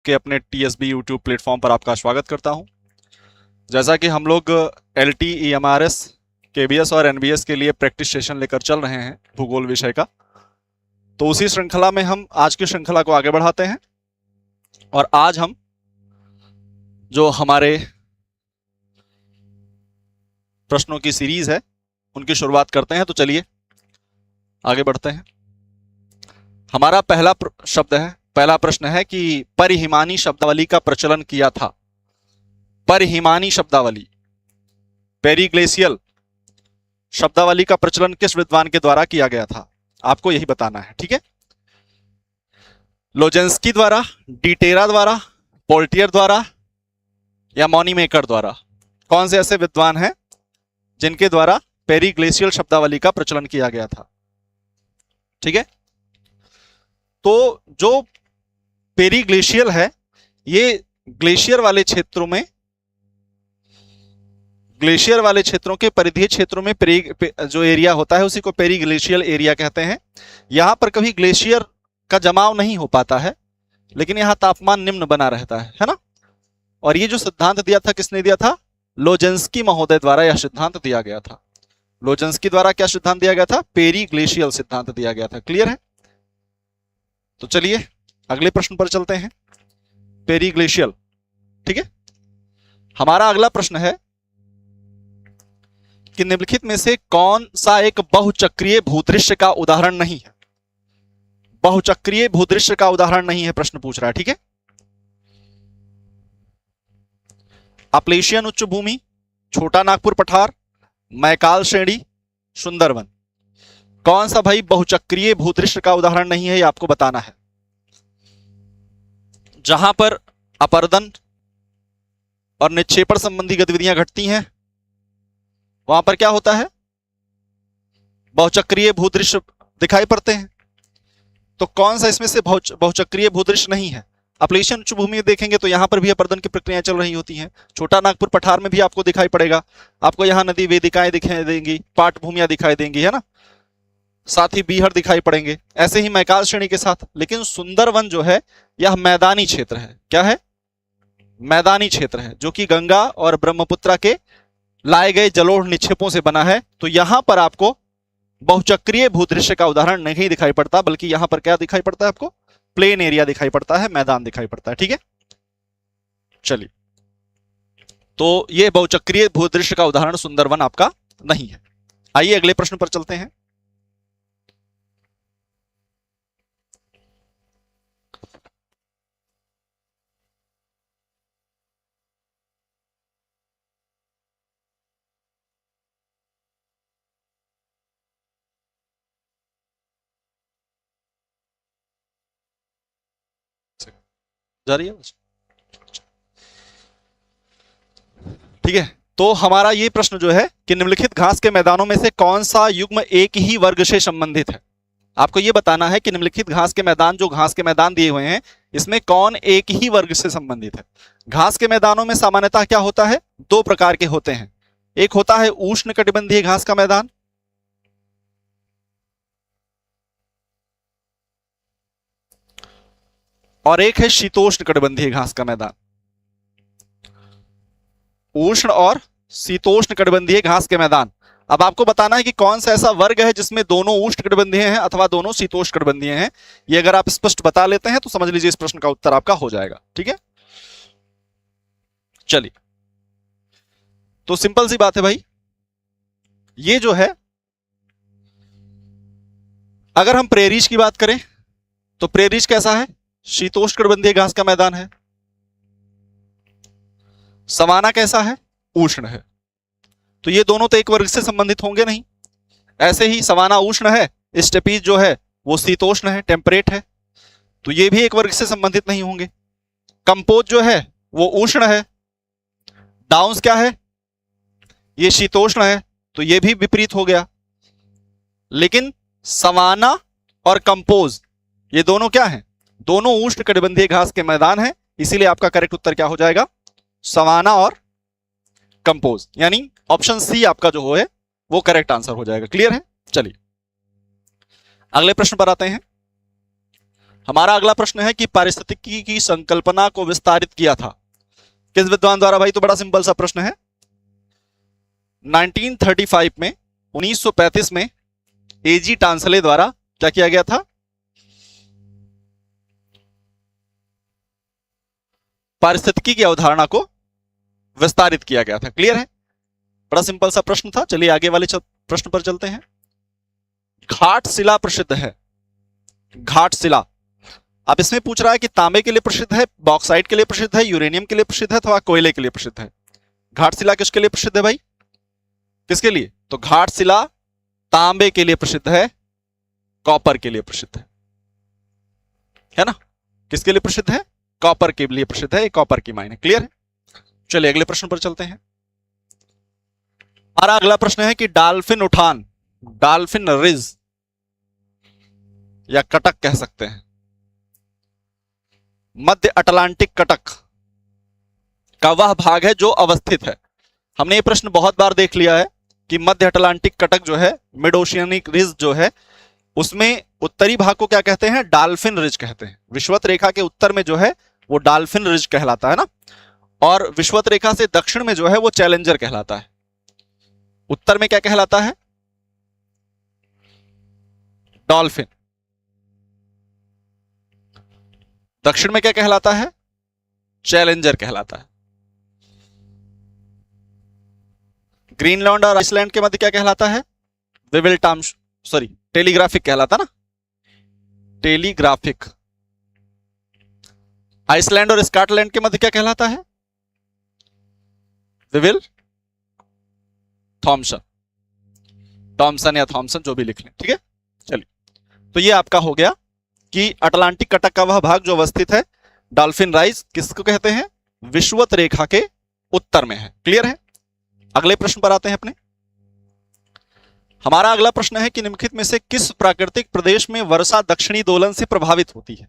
के अपने TSB YouTube platform पर आपका स्वागत करता हूं। जैसा कि हम लोग LT, EMRS, KBS और NBS के लिए प्रैक्टिस सेशन लेकर चल रहे हैं भूगोल विषय का, तो उसी श्रृंखला में हम आज की श्रृंखला को आगे बढ़ाते हैं और आज हम जो हमारे प्रश्नों की सीरीज है उनकी शुरुआत करते हैं। तो चलिए आगे बढ़ते हैं। हमारा पहला प्रश्न है कि परिहिमानी शब्दावली का प्रचलन किया था। परिहिमानी शब्दावली, पेरीग्लेशियल शब्दावली का प्रचलन किस विद्वान के द्वारा किया गया था? आपको यही बताना है, ठीक है। लोजेंस्की द्वारा, डिटेरा द्वारा, पोल्टियर द्वारा या मॉनीमेकर द्वारा? कौन से ऐसे विद्वान हैं जिनके द्वारा पेरीग्लेशियल शब्दावली का प्रचलन किया गया था? ठीक है। तो जो पेरीग्लेशियल है, ये ग्लेशियर वाले क्षेत्रों के परिधीय क्षेत्रों में जो एरिया होता है उसी को पेरीग्लेशियल एरिया कहते हैं। यहां पर कभी ग्लेशियर का जमाव नहीं हो पाता है, लेकिन यहां तापमान निम्न बना रहता है ना। और ये जो सिद्धांत दिया था, किसने दिया था? लोजेंस्की महोदय द्वारा यह सिद्धांत दिया गया था। लोजेंस्की द्वारा क्या सिद्धांत दिया गया था? पेरीग्लेशियल सिद्धांत दिया गया था। क्लियर है? तो चलिए अगले प्रश्न पर चलते हैं। पेरीग्लेशियल, ठीक है। हमारा अगला प्रश्न है कि निम्नलिखित में से कौन सा एक बहुचक्रीय भूदृश्य का उदाहरण नहीं है? बहुचक्रीय भूदृश्य का उदाहरण नहीं है, प्रश्न पूछ रहा है, ठीक है। अपलेशियन उच्च भूमि, छोटा नागपुर पठार, मैकाल श्रेणी, सुंदरवन। कौन सा भाई बहुचक्रीय भूदृश्य का उदाहरण नहीं है, ये आपको बताना है। जहां पर अपर्दन और निक्षेपण संबंधी गतिविधियां घटती हैं, वहां पर क्या होता है? बहुचक्रीय भूदृश्य दिखाई पड़ते हैं। तो कौन सा इसमें से बहुचक्रीय भूदृश्य नहीं है? अपलेशियन उच्च भूमि में देखेंगे तो यहां पर भी अपर्दन की प्रक्रियाएं चल रही होती हैं। छोटा नागपुर पठार में भी आपको दिखाई पड़ेगा। आपको यहां नदी वेदिकाएं दिखाई देंगी, पाट भूमियां दिखाई देंगी, है ना। साथ ही बीहड़ दिखाई पड़ेंगे, ऐसे ही मैकाल श्रेणी के साथ। लेकिन सुंदरवन जो है यह मैदानी क्षेत्र है। क्या है? मैदानी क्षेत्र है, जो कि गंगा और ब्रह्मपुत्र के लाए गए जलोढ़ निक्षेपों से बना है। तो यहां पर आपको बहुचक्रीय भूदृश्य का उदाहरण नहीं दिखाई पड़ता, बल्कि यहां पर क्या दिखाई पड़ता है आपको? प्लेन एरिया दिखाई पड़ता है, मैदान दिखाई पड़ता है, ठीक है। चलिए, तो यह बहुचक्रीय भूदृश्य का उदाहरण सुंदरवन आपका नहीं है। आइए अगले प्रश्न पर चलते हैं। जा रही है, ठीक है। तो हमारा ये प्रश्न जो है कि निम्नलिखित घास के मैदानों में से कौन सा युग्म एक ही वर्ग से संबंधित है? आपको ये बताना है कि निम्नलिखित घास के मैदान, जो घास के मैदान दिए हुए हैं, इसमें कौन एक ही वर्ग से संबंधित है? घास के मैदानों में सामान्यतः क्या होता है? दो प्रकार के होते हैं। एक होता है उष्णकटिबंधीय घास का मैदान, और एक है शीतोष्णकटिबंधीय घास का मैदान। उष्ण और शीतोष्णकटिबंधीय घास के मैदान। अब आपको बताना है कि कौन सा ऐसा वर्ग है जिसमें दोनों उष्णकटिबंधीय हैं अथवा दोनों शीतोष्णकटिबंधीय हैं। ये अगर आप स्पष्ट बता लेते हैं तो समझ लीजिए इस प्रश्न का उत्तर आपका हो जाएगा, ठीक है। चलिए, तो सिंपल सी बात है भाई, ये जो है, अगर हम प्रेरीज की बात करें तो प्रेरीज कैसा है? शीतोष्णकटिबंधीय घास का मैदान है। सवाना कैसा है? उष्ण है। तो ये दोनों तो एक वर्ग से संबंधित होंगे नहीं। ऐसे ही सवाना उष्ण है, स्टेपीज जो है वो शीतोष्ण है, टेम्परेट है, तो ये भी एक वर्ग से संबंधित नहीं होंगे। कंपोज जो है वो उष्ण है, डाउन्स क्या है? ये शीतोष्ण है, तो ये भी विपरीत हो गया। लेकिन सवाना और कंपोज ये दोनों क्या हैं? दोनों उष्णकटिबंधीय घास के मैदान हैं। इसीलिए आपका करेक्ट उत्तर क्या हो जाएगा? सवाना और कंपोज, यानी ऑप्शन सी आपका जो है वो करेक्ट आंसर हो जाएगा। क्लियर है? चलिए अगले प्रश्न पर आते हैं। हमारा अगला प्रश्न है कि पारिस्थितिकी की संकल्पना को विस्तारित किया था किस विद्वान द्वारा भाई? तो बड़ा सिंपल सा प्रश्न है। 1935 में 1935 में एजी टांसले द्वारा क्या किया गया था? पारिस्थितिकी की अवधारणा को विस्तारित किया गया था। क्लियर है? बड़ा सिंपल सा प्रश्न था। चलिए आगे वाले प्रश्न पर चलते हैं। घाटशिला प्रसिद्ध है। घाटशिला, अब इसमें पूछ रहा है कि तांबे के लिए प्रसिद्ध है, बॉक्साइट के लिए प्रसिद्ध है, यूरेनियम के लिए प्रसिद्ध है अथवा कोयले के लिए प्रसिद्ध है। घाटशिला किसके लिए प्रसिद्ध है भाई? किसके लिए? तो घाटशिला तांबे के लिए प्रसिद्ध है, कॉपर के लिए प्रसिद्ध है ना? किसके लिए प्रसिद्ध है? कॉपर के लिए प्रसिद्ध है। कॉपर की माइन है। क्लियर है? चलिए अगले प्रश्न पर चलते हैं। हमारा अगला प्रश्न है कि डॉल्फिन उठान, डॉल्फिन रिज या कटक कह सकते हैं, मध्य अटलांटिक कटक का वह भाग है जो अवस्थित है। हमने ये प्रश्न बहुत बार देख लिया है कि मध्य अटलांटिक कटक जो है, मिड ओशियनिक रिज जो है, उसमें उत्तरी भाग को क्या कहते हैं? डॉल्फिन रिज कहते हैं। विषुवत रेखा के उत्तर में जो है वो डॉल्फिन रिज कहलाता है ना, और विषुवत रेखा से दक्षिण में जो है वो चैलेंजर कहलाता है। उत्तर में क्या कहलाता है? डॉल्फिन। दक्षिण में क्या कहलाता है? चैलेंजर कहलाता है। ग्रीनलैंड और आइसलैंड के मध्य क्या कहलाता है? टेलीग्राफिक कहलाता ना, टेलीग्राफिक। आइसलैंड और स्कॉटलैंड के मध्य क्या कहलाता है? विविल थॉमसन, टॉमसन या थॉमसन जो भी लिख लें। ठीक है, चलिए तो ये आपका हो गया कि अटलांटिक कटक का वह भाग जो अवस्थित है, डॉल्फिन राइज, किसको कहते हैं? विषुवत रेखा के उत्तर में है। क्लियर है? अगले प्रश्न पर आते हैं अपने। हमारा अगला प्रश्न है कि निम्नलिखित में से किस प्राकृतिक प्रदेश में वर्षा दक्षिणी दोलन से प्रभावित होती है?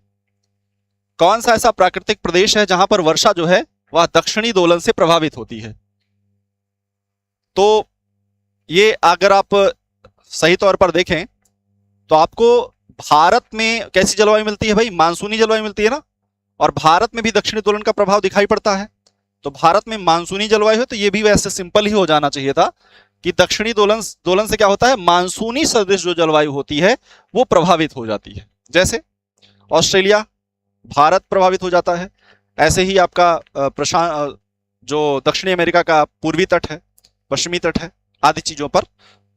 कौन सा ऐसा प्राकृतिक प्रदेश है जहां पर वर्षा जो है वह दक्षिणी दोलन से प्रभावित होती है? तो ये अगर आप सही तौर पर देखें तो आपको भारत में कैसी जलवायु मिलती है भाई? मानसूनी जलवायु मिलती है ना, और भारत में भी दक्षिणी दोलन का प्रभाव दिखाई पड़ता है। तो भारत में मानसूनी जलवायु है, तो ये भी वैसे सिंपल ही हो जाना चाहिए था कि दक्षिणी दोलन से क्या होता है? मानसूनी सदृश जो जलवायु होती है वो प्रभावित हो जाती है। जैसे ऑस्ट्रेलिया, भारत प्रभावित हो जाता है, ऐसे ही आपका प्रशांत जो दक्षिणी अमेरिका का पूर्वी तट है, पश्चिमी तट है, आदि चीजों पर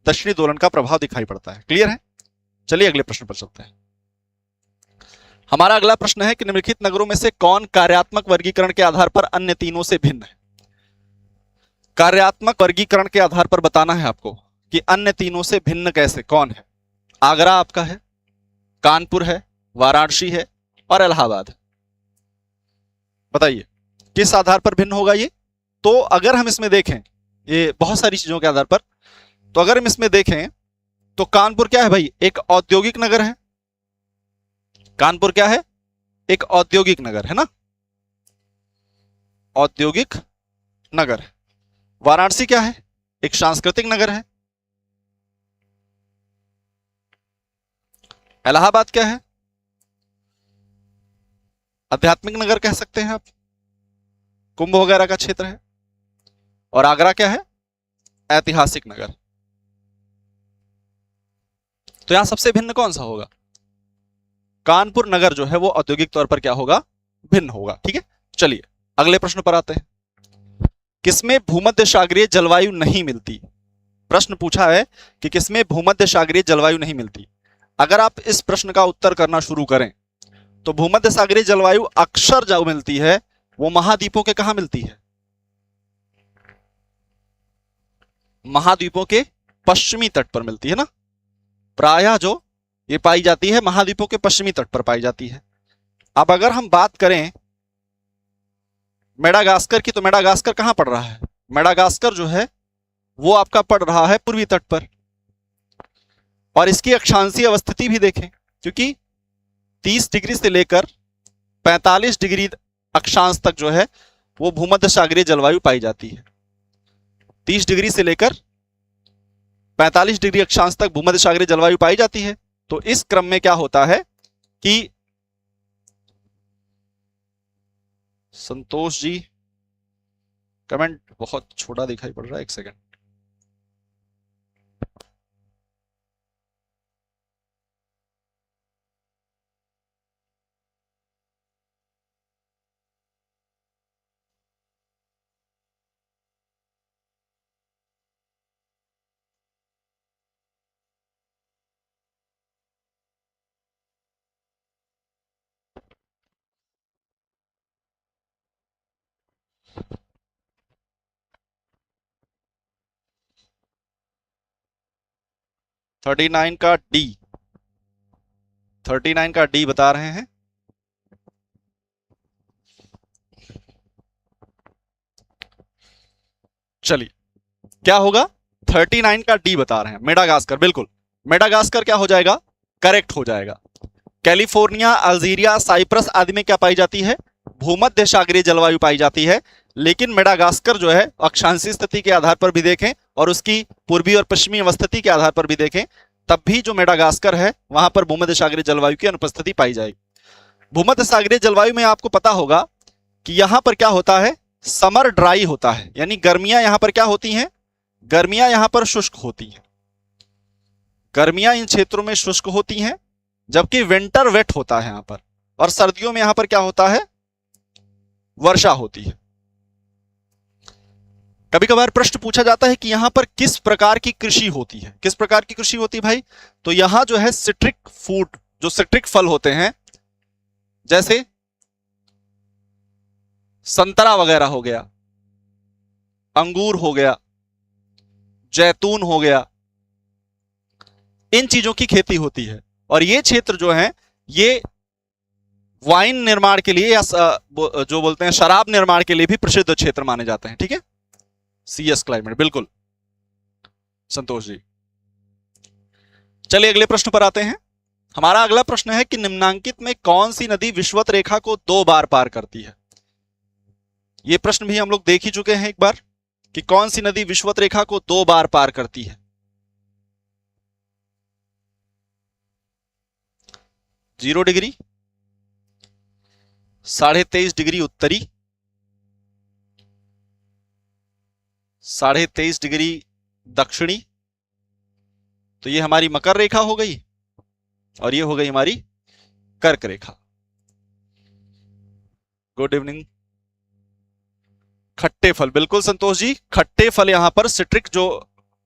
दक्षिणी दोलन का प्रभाव दिखाई पड़ता है। क्लियर है? चलिए अगले प्रश्न पर चलते हैं। हमारा अगला प्रश्न है कि निम्नलिखित नगरों में से कौन कार्यात्मक वर्गीकरण के आधार पर अन्य तीनों से भिन्न है? कार्यात्मक वर्गीकरण के आधार पर बताना है आपको कि अन्य तीनों से भिन्न कैसे, कौन है? आगरा आपका है, कानपुर है, वाराणसी है और इलाहाबाद है। बताइए किस आधार पर भिन्न होगा ये? तो अगर हम इसमें देखें, ये बहुत सारी चीजों के आधार पर, तो अगर हम इसमें देखें तो कानपुर क्या है भाई? एक औद्योगिक नगर है। कानपुर क्या है? एक औद्योगिक नगर है ना, औद्योगिक नगर है। वाराणसी क्या है? एक सांस्कृतिक नगर है। इलाहाबाद क्या है? आध्यात्मिक नगर कह सकते हैं आप, कुंभ वगैरह का क्षेत्र है। और आगरा क्या है? ऐतिहासिक नगर। तो यहां सबसे भिन्न कौन सा होगा? कानपुर नगर जो है वो औद्योगिक तौर पर क्या होगा? भिन्न होगा। ठीक है, चलिए अगले प्रश्न पर आते हैं। किसमें भूमध्य सागरीय जलवायु नहीं मिलती? प्रश्न पूछा है कि किसमें भूमध्य सागरीय जलवायु नहीं मिलती। अगर आप इस प्रश्न का उत्तर करना शुरू करें तो भूमध्य सागरीय जलवायु अक्सर जो मिलती है वो महाद्वीपों के कहां मिलती है? महाद्वीपों के पश्चिमी तट पर मिलती है ना, प्रायः जो ये पाई जाती है महाद्वीपों के पश्चिमी तट पर पाई जाती है। अब अगर हम बात करें मेडागास्कर की, तो मेडागास्कर कहां पड़ रहा है? मेडागास्कर जो है वो आपका पड़ रहा है पूर्वी तट पर। और इसकी अक्षांशीय अवस्थिति भी देखें, क्योंकि 30 डिग्री से लेकर 45 डिग्री अक्षांश तक जो है वो भूमध्य सागरीय जलवायु पाई जाती है। 30 डिग्री से लेकर 45 डिग्री अक्षांश तक भूमध्य सागरीय जलवायु पाई जाती है। तो इस क्रम में क्या होता है कि संतोष जी कमेंट बहुत छोटा दिखाई पड़ रहा है, एक सेकंड। थर्टी नाइन का डी, 39 का डी बता रहे हैं। चलिए क्या होगा, 39 का डी बता रहे हैं, मेडागास्कर। बिल्कुल मेडागास्कर क्या हो जाएगा, करेक्ट हो जाएगा। कैलिफोर्निया, अल्जीरिया, साइप्रस आदि में क्या पाई जाती है, भूमध्य सागरीय जलवायु पाई जाती है। लेकिन मेडागास्कर जो है अक्षांशीय स्थिति के आधार पर भी देखें और उसकी पूर्वी और पश्चिमी अवस्थिति के आधार पर भी देखें, तब भी जो मेडागास्कर है वहां पर भूमध्य सागरीय जलवायु की अनुपस्थिति पाई जाएगी। भूमध्य सागरीय जलवायु में आपको पता होगा कि यहां पर क्या होता है, समर ड्राई होता है, यानी गर्मियां यहां पर क्या होती हैं, गर्मियां यहां पर शुष्क होती हैं। गर्मियां इन क्षेत्रों में शुष्क होती हैं, जबकि विंटर वेट होता है यहां पर। और सर्दियों में यहां पर क्या होता है, वर्षा होती है। कभी कभार प्रश्न पूछा जाता है कि यहां पर किस प्रकार की कृषि होती है, किस प्रकार की कृषि होती है भाई, तो यहां जो है सिट्रिक फूड, जो सिट्रिक फल होते हैं, जैसे संतरा वगैरह हो गया, अंगूर हो गया, जैतून हो गया, इन चीजों की खेती होती है। और ये क्षेत्र जो है ये वाइन निर्माण के लिए या जो बोलते हैं शराब निर्माण के लिए भी प्रसिद्ध क्षेत्र माने जाते हैं। ठीक है, सीएस क्लाइमेट, बिल्कुल संतोष जी। चलिए अगले प्रश्न पर आते हैं। हमारा अगला प्रश्न है कि निम्नांकित में कौन सी नदी विषुवत रेखा को 2 बार पार करती है। यह प्रश्न भी हम लोग देख ही चुके हैं एक बार कि कौन सी नदी विषुवत रेखा को 2 बार पार करती है। 0 डिग्री, 23.5 डिग्री उत्तरी, 23.5 डिग्री दक्षिणी, तो ये हमारी मकर रेखा हो गई और ये हो गई हमारी कर्क रेखा। Good evening. खट्टे फल, बिल्कुल संतोष जी, खट्टे फल यहां पर सिट्रिक जो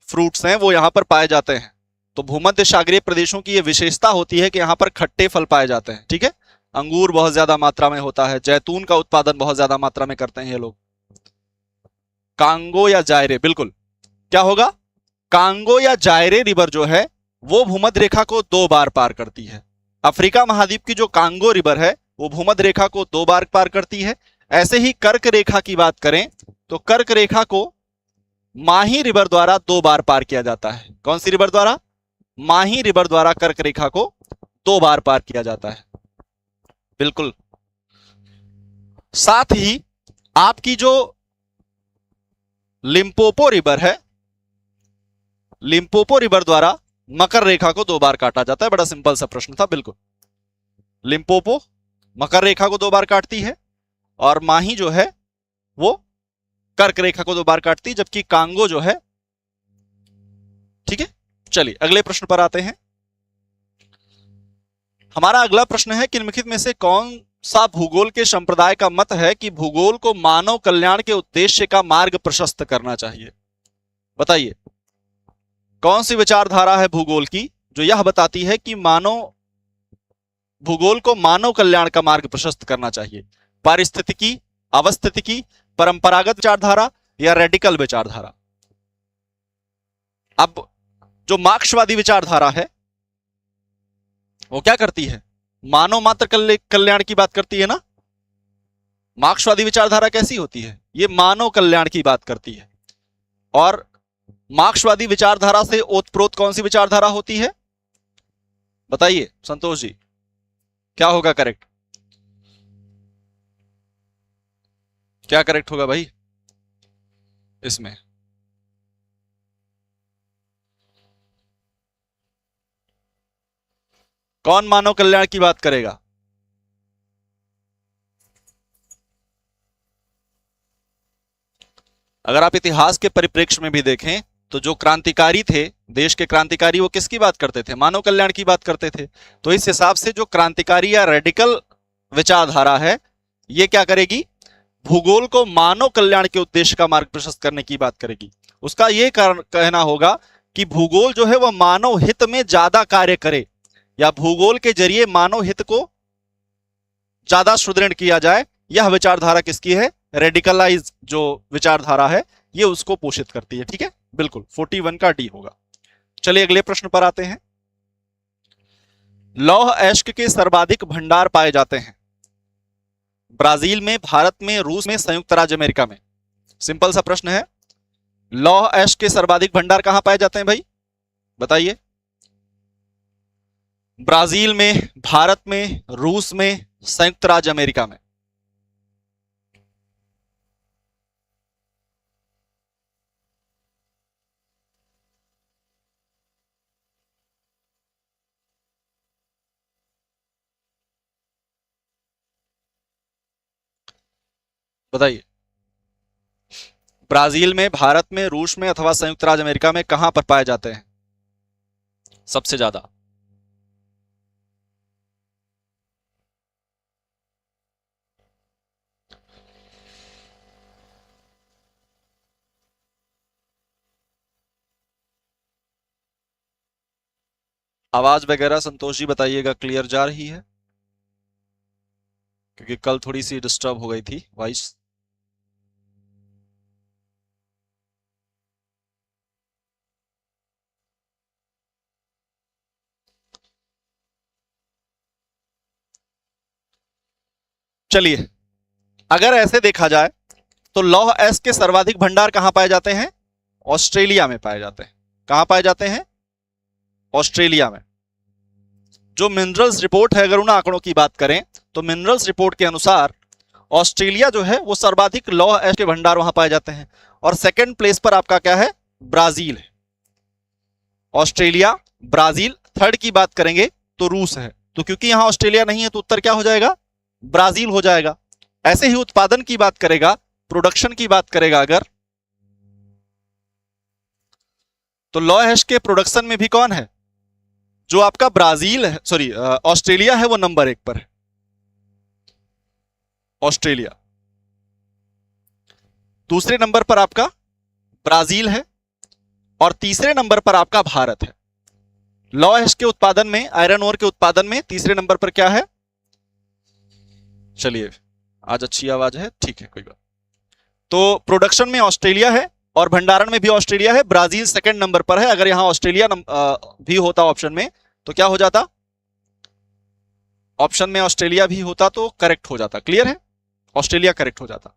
फ्रूट्स हैं वो यहां पर पाए जाते हैं। तो भूमध्य सागरीय प्रदेशों की यह विशेषता होती है कि यहां पर खट्टे फल पाए जाते हैं। ठीक है, अंगूर बहुत ज्यादा मात्रा में होता है, जैतून का उत्पादन बहुत ज्यादा मात्रा में करते हैं ये लोग। कांगो या जायरे, बिल्कुल क्या होगा, कांगो या जायरे रिवर जो है वो भूमध्य रेखा को 2 बार पार करती है। अफ्रीका महाद्वीप की जो कांगो रिवर है वो भूमध्य रेखा को 2 बार पार करती है। ऐसे ही कर्क रेखा की बात करें तो कर्क रेखा को माही रिवर द्वारा 2 बार पार किया जाता है। कौन सी रिवर द्वारा, माही रिवर द्वारा कर्क रेखा को 2 बार पार किया जाता है। बिल्कुल, साथ ही आपकी जो लिम्पोपो रिवर है, लिम्पोपो रिवर द्वारा मकर रेखा को 2 बार काटा जाता है। बड़ा सिंपल सा प्रश्न था, बिल्कुल लिम्पोपो मकर रेखा को 2 बार काटती है और माही जो है वो कर्क रेखा को 2 बार काटती है, जबकि कांगो जो है, ठीक है। चलिए अगले प्रश्न पर आते हैं। हमारा अगला प्रश्न है कि निम्नलिखित में से कौन सा भूगोल के संप्रदाय का मत है कि भूगोल को मानव कल्याण के उद्देश्य का मार्ग प्रशस्त करना चाहिए। बताइए कौन सी विचारधारा है भूगोल की जो यह बताती है कि भूगोल को मानव कल्याण का मार्ग प्रशस्त करना चाहिए। पारिस्थितिकी, अवस्थितिकी, परंपरागत विचारधारा या रेडिकल विचारधारा। अब जो मार्क्सवादी विचारधारा है वो क्या करती है, मानव मात्र कल्याण की बात करती है ना। मार्क्सवादी विचारधारा कैसी होती है, ये मानव कल्याण की बात करती है। और मार्क्सवादी विचारधारा से ओतप्रोत कौन सी विचारधारा होती है, बताइए संतोष जी, क्या होगा करेक्ट, क्या करेक्ट होगा भाई इसमें। कौन मानव कल्याण की बात करेगा, अगर आप इतिहास के परिप्रेक्ष्य में भी देखें तो जो क्रांतिकारी थे, देश के क्रांतिकारी, वो किसकी बात करते थे? मानव कल्याण की बात करते थे। तो इस हिसाब से जो क्रांतिकारी या रेडिकल विचारधारा है, ये क्या करेगी? भूगोल को मानव कल्याण के उद्देश्य का मार्ग प्रशस्त करने की बात करेगी। उसका ये कहना होगा कि भूगोल जो है वह मानव हित में ज्यादा कार्य करे, या भूगोल के जरिए मानव हित को ज्यादा सुदृढ़ किया जाए। यह विचारधारा किसकी है? रेडिकलाइज जो विचारधारा है, ये उसको पोषित करती है। ठीक है, बिल्कुल 41 का डी होगा। चलिए अगले प्रश्न पर आते हैं। लौह अयस्क के सर्वाधिक भंडार पाए जाते हैं ब्राजील में, भारत में, रूस में, संयुक्त राज्य अमेरिका में। सिंपल सा प्रश्न है। लौह अयस्क के सर्वाधिक भंडार कहां पाए जाते हैं भाई? बताइए। ब्राजील में, भारत में, रूस में, संयुक्त राज्य अमेरिका में। बताइए। ब्राजील में, भारत में, रूस में अथवा संयुक्त राज्य अमेरिका में कहां पर पाए जाते हैं सबसे ज्यादा? आवाज वगैरह संतोष जी बताइएगा, क्लियर जा रही है? क्योंकि कल थोड़ी सी डिस्टर्ब हो गई थी वॉइस। चलिए, अगर ऐसे देखा जाए तो लौह अयस्क के सर्वाधिक भंडार कहां पाए जाते हैं? ऑस्ट्रेलिया में पाए जाते हैं। कहां पाए जाते हैं? ऑस्ट्रेलिया में। जो मिनरल्स रिपोर्ट है, अगर उन आंकड़ों की बात करें तो मिनरल्स रिपोर्ट के अनुसार ऑस्ट्रेलिया जो है वो सर्वाधिक लौह अयस्क के भंडार वहां पाए जाते हैं। और सेकंड प्लेस पर आपका क्या है? ब्राजील है। ऑस्ट्रेलिया, ब्राजील, थर्ड की बात करेंगे तो रूस है। तो क्योंकि यहां ऑस्ट्रेलिया नहीं है तो उत्तर क्या हो जाएगा? ब्राजील हो जाएगा। ऐसे ही उत्पादन की बात करेगा, प्रोडक्शन की बात करेगा अगर, तो लौह अयस्क के प्रोडक्शन में भी कौन है? जो आपका ब्राजील है, सॉरी ऑस्ट्रेलिया है, वो नंबर 1 पर है। ऑस्ट्रेलिया। दूसरे नंबर पर आपका ब्राजील है और तीसरे नंबर पर आपका भारत है। लौह अयस्क के उत्पादन में, आयरन ओर के उत्पादन में तीसरे नंबर पर क्या है? चलिए, आज अच्छी आवाज है, ठीक है, कोई बात। तो प्रोडक्शन में ऑस्ट्रेलिया है और भंडारण में भी ऑस्ट्रेलिया है। ब्राजील सेकंड नंबर पर है। अगर यहां ऑस्ट्रेलिया भी होता ऑप्शन में तो क्या हो जाता? ऑप्शन में ऑस्ट्रेलिया भी होता तो करेक्ट हो जाता। क्लियर है? ऑस्ट्रेलिया करेक्ट हो जाता।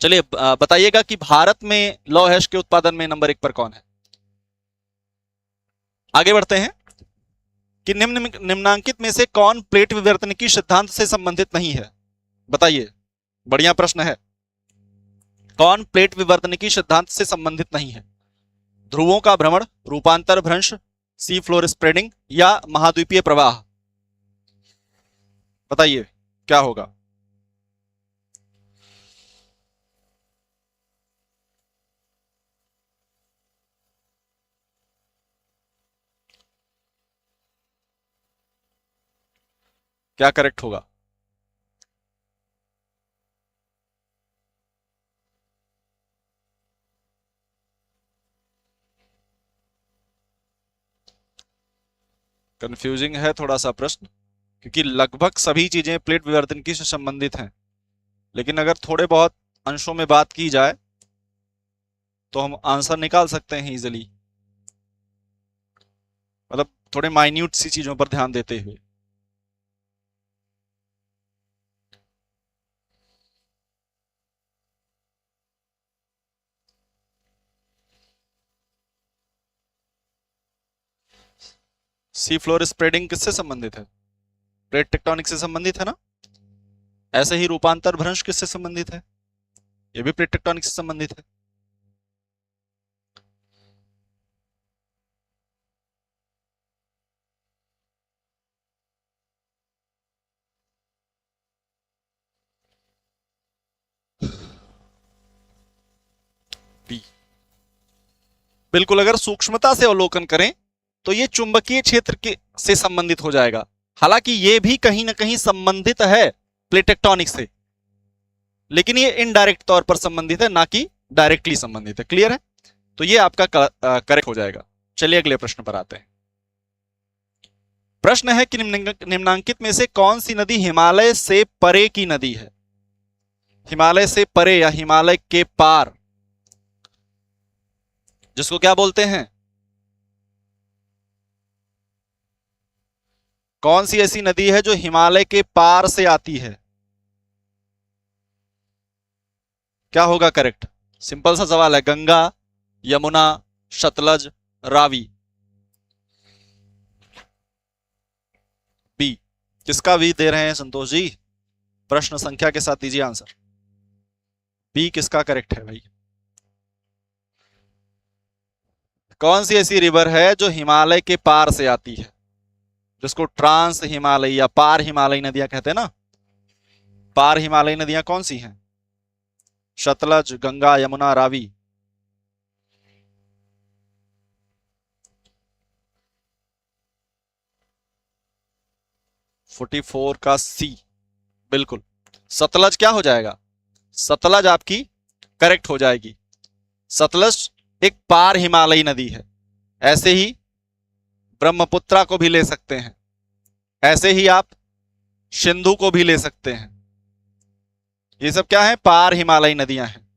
चलिए बताइएगा कि भारत में लौह अयस्क के उत्पादन में नंबर 1 पर कौन है? आगे बढ़ते हैं कि निम्नांकित में से कौन प्लेट विवर्तनिकी सिद्धांत से संबंधित नहीं है? बताइए, बढ़िया प्रश्न है। कौन प्लेट विवर्तनिकी सिद्धांत से संबंधित नहीं है? ध्रुवों का भ्रमण, रूपांतर भ्रंश, सी फ्लोर स्प्रेडिंग या महाद्वीपीय प्रवाह? बताइए क्या होगा? क्या करेक्ट होगा? कंफ्यूजिंग है थोड़ा सा प्रश्न, क्योंकि लगभग सभी चीजें प्लेट विवर्तनिकी से संबंधित हैं, लेकिन अगर थोड़े बहुत अंशों में बात की जाए तो हम आंसर निकाल सकते हैं इजिली, मतलब थोड़े माइन्यूट सी चीजों पर ध्यान देते हुए। सी फ्लोर स्प्रेडिंग किससे संबंधित है? प्लेट टेक्टोनिक से संबंधित है ना। ऐसे ही रूपांतर भ्रंश किससे संबंधित है? ये भी प्लेट टेक्टोनिक से संबंधित है। बिल्कुल, अगर सूक्ष्मता से अवलोकन करें तो ये चुंबकीय क्षेत्र के से संबंधित हो जाएगा। हालांकि ये भी कहीं ना कहीं संबंधित है प्लेट टेक्टोनिक से, लेकिन ये इनडायरेक्ट तौर पर संबंधित है, ना कि डायरेक्टली संबंधित है। क्लियर है? तो ये आपका करेक्ट हो जाएगा। चलिए अगले प्रश्न पर आते हैं। प्रश्न है कि निम्नांकित में से कौन सी नदी हिमालय से परे की नदी है? हिमालय से परे या हिमालय के पार, जिसको क्या बोलते हैं? कौन सी ऐसी नदी है जो हिमालय के पार से आती है? क्या होगा करेक्ट? सिंपल सा सवाल है। गंगा, यमुना, सतलज, रावी। बी। किसका बी दे रहे हैं संतोष जी? प्रश्न संख्या के साथ दीजिए आंसर। बी किसका करेक्ट है भाई? कौन सी ऐसी रिवर है जो हिमालय के पार से आती है, जिसको ट्रांस हिमालय या पार हिमालयी नदियां कहते हैं ना? पार हिमालयी नदियां कौन सी हैं? सतलज, गंगा, यमुना, रावी। फोर्टी फोर का सी, बिल्कुल सतलज क्या हो जाएगा? सतलज आपकी करेक्ट हो जाएगी। सतलज एक पार हिमालयी नदी है। ऐसे ही ब्रह्मपुत्रा को भी ले सकते हैं, ऐसे ही आप सिंधु को भी ले सकते हैं। ये सब क्या है? पार हिमालयी नदियां हैं।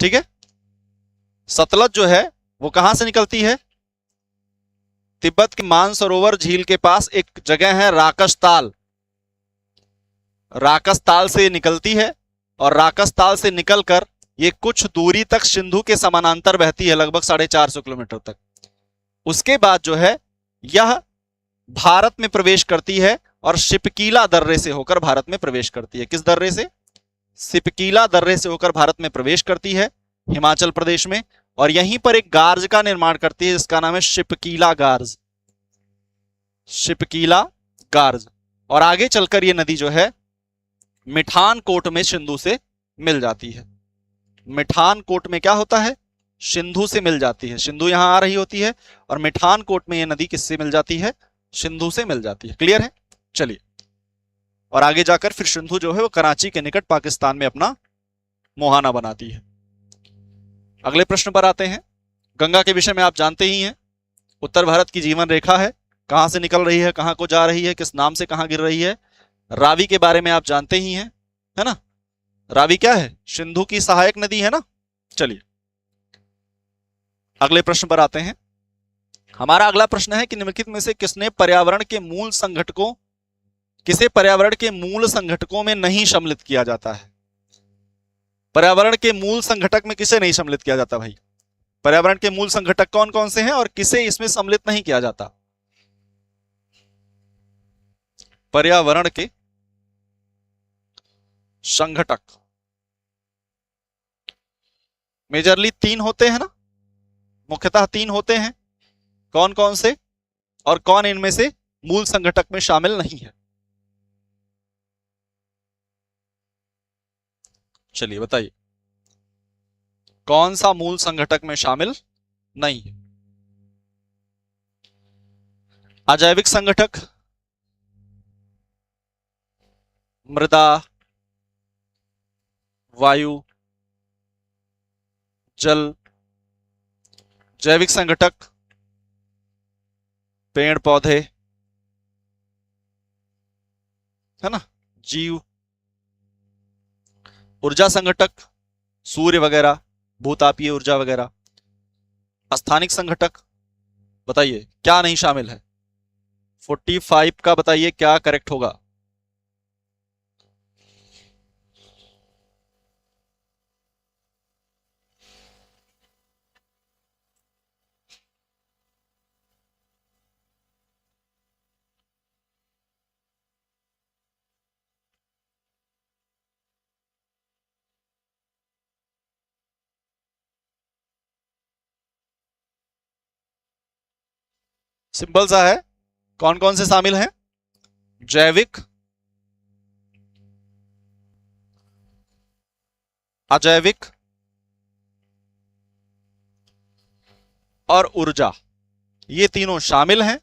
ठीक है? सतलज जो है वो कहां से निकलती है? तिब्बत के मानसरोवर झील के पास एक जगह है राकसताल। राकसताल से निकलती है और राकसताल से निकलकर ये कुछ दूरी तक सिंधु के समानांतर बहती है, लगभग 450 किलोमीटर तक। उसके बाद जो है यह भारत में प्रवेश करती है और शिपकीला दर्रे से होकर भारत में प्रवेश करती है। किस दर्रे से? शिपकीला दर्रे से होकर भारत में प्रवेश करती है, हिमाचल प्रदेश में, और यहीं पर एक गार्ज का निर्माण करती है जिसका नाम है शिपकीला गार्ज। शिपकीला गार्ज। और आगे चलकर ये नदी जो है मिठानकोट में सिंधु से मिल जाती है। मिठानकोट में क्या होता है? सिंधु से मिल जाती है। सिंधु यहां आ रही होती है और मिठानकोट में ये नदी किससे मिल जाती है? सिंधु से मिल जाती है। क्लियर है? चलिए, और आगे जाकर फिर सिंधु जो है वो कराची के निकट पाकिस्तान में अपना मुहाना बनाती है। अगले प्रश्न पर आते हैं। गंगा के विषय में आप जानते ही हैं, उत्तर भारत की जीवन रेखा है, कहां से निकल रही है, कहां को जा रही है, किस नाम से कहां गिर रही है। रावी के बारे में आप जानते ही हैं, है ना? रावी क्या है? सिंधु की सहायक नदी है ना? चलिए अगले प्रश्न पर आते हैं। हमारा अगला प्रश्न है कि निम्नलिखित में से किसे पर्यावरण के मूल संघटकों में नहीं सम्मिलित किया जाता है? पर्यावरण के मूल संघटक में किसे नहीं सम्मिलित किया जाता भाई? पर्यावरण के मूल संघटक कौन कौन से हैं और किसे इसमें सम्मिलित नहीं किया जाता? पर्यावरण के संघटक मेजरली 3 होते हैं ना, मुख्यतः 3 होते हैं। कौन कौन से और कौन इनमें से मूल संघटक में शामिल नहीं है? चलिए बताइए, कौन सा मूल संघटक में शामिल नहीं है? अजैविक संघटक, मृदा, वायु, जल। जैविक संघटक पेड़ पौधे, है ना, जीव। ऊर्जा संघटक सूर्य वगैरह, भूतापीय ऊर्जा वगैरह। स्थानिक संघटक बताइए क्या नहीं शामिल है? 45 का बताइए क्या करेक्ट होगा? सिंपल सा है। कौन कौन से शामिल हैं? जैविक, अजैविक, और ऊर्जा, ये तीनों शामिल हैं।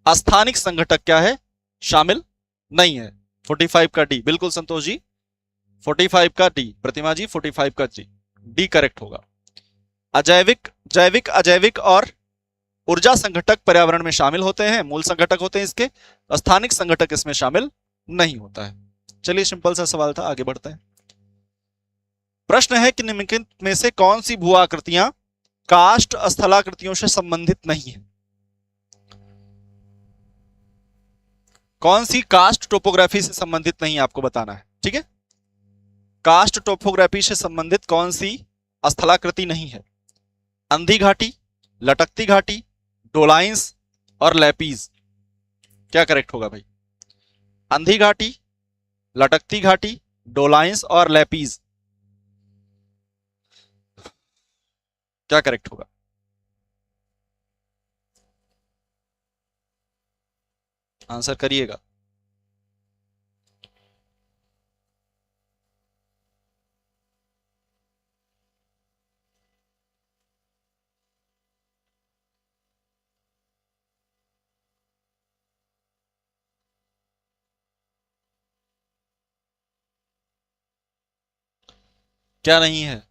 स्थानिक संघटक क्या है? शामिल नहीं है। 45 का डी, बिल्कुल संतोष जी, 45 का डी, प्रतिमा जी 45 का डी करेक्ट होगा। अजैविक, जैविक, अजैविक और ऊर्जा संघटक पर्यावरण में शामिल होते हैं, मूल संघटक होते हैं इसके। स्थानिक संघटक इसमें शामिल नहीं होता है। चलिए सिंपल सा सवाल था, आगे बढ़ते हैं। प्रश्न है कि निम्नलिखित में से कौन सी भू आकृतियां कास्ट स्थलाकृतियों से संबंधित नहीं है? कौन सी कास्ट टोपोग्राफी से संबंधित नहीं है, आपको बताना है, ठीक है। कास्ट टोपोग्राफी से संबंधित कौन सी स्थलाकृति नहीं है? अंधी घाटी, लटकती घाटी, डोलाइंस और लैपीज। क्या करेक्ट होगा भाई? अंधी घाटी, लटकती घाटी, डोलाइंस और लैपीज, क्या करेक्ट होगा? आंसर करिएगा। क्या नहीं है?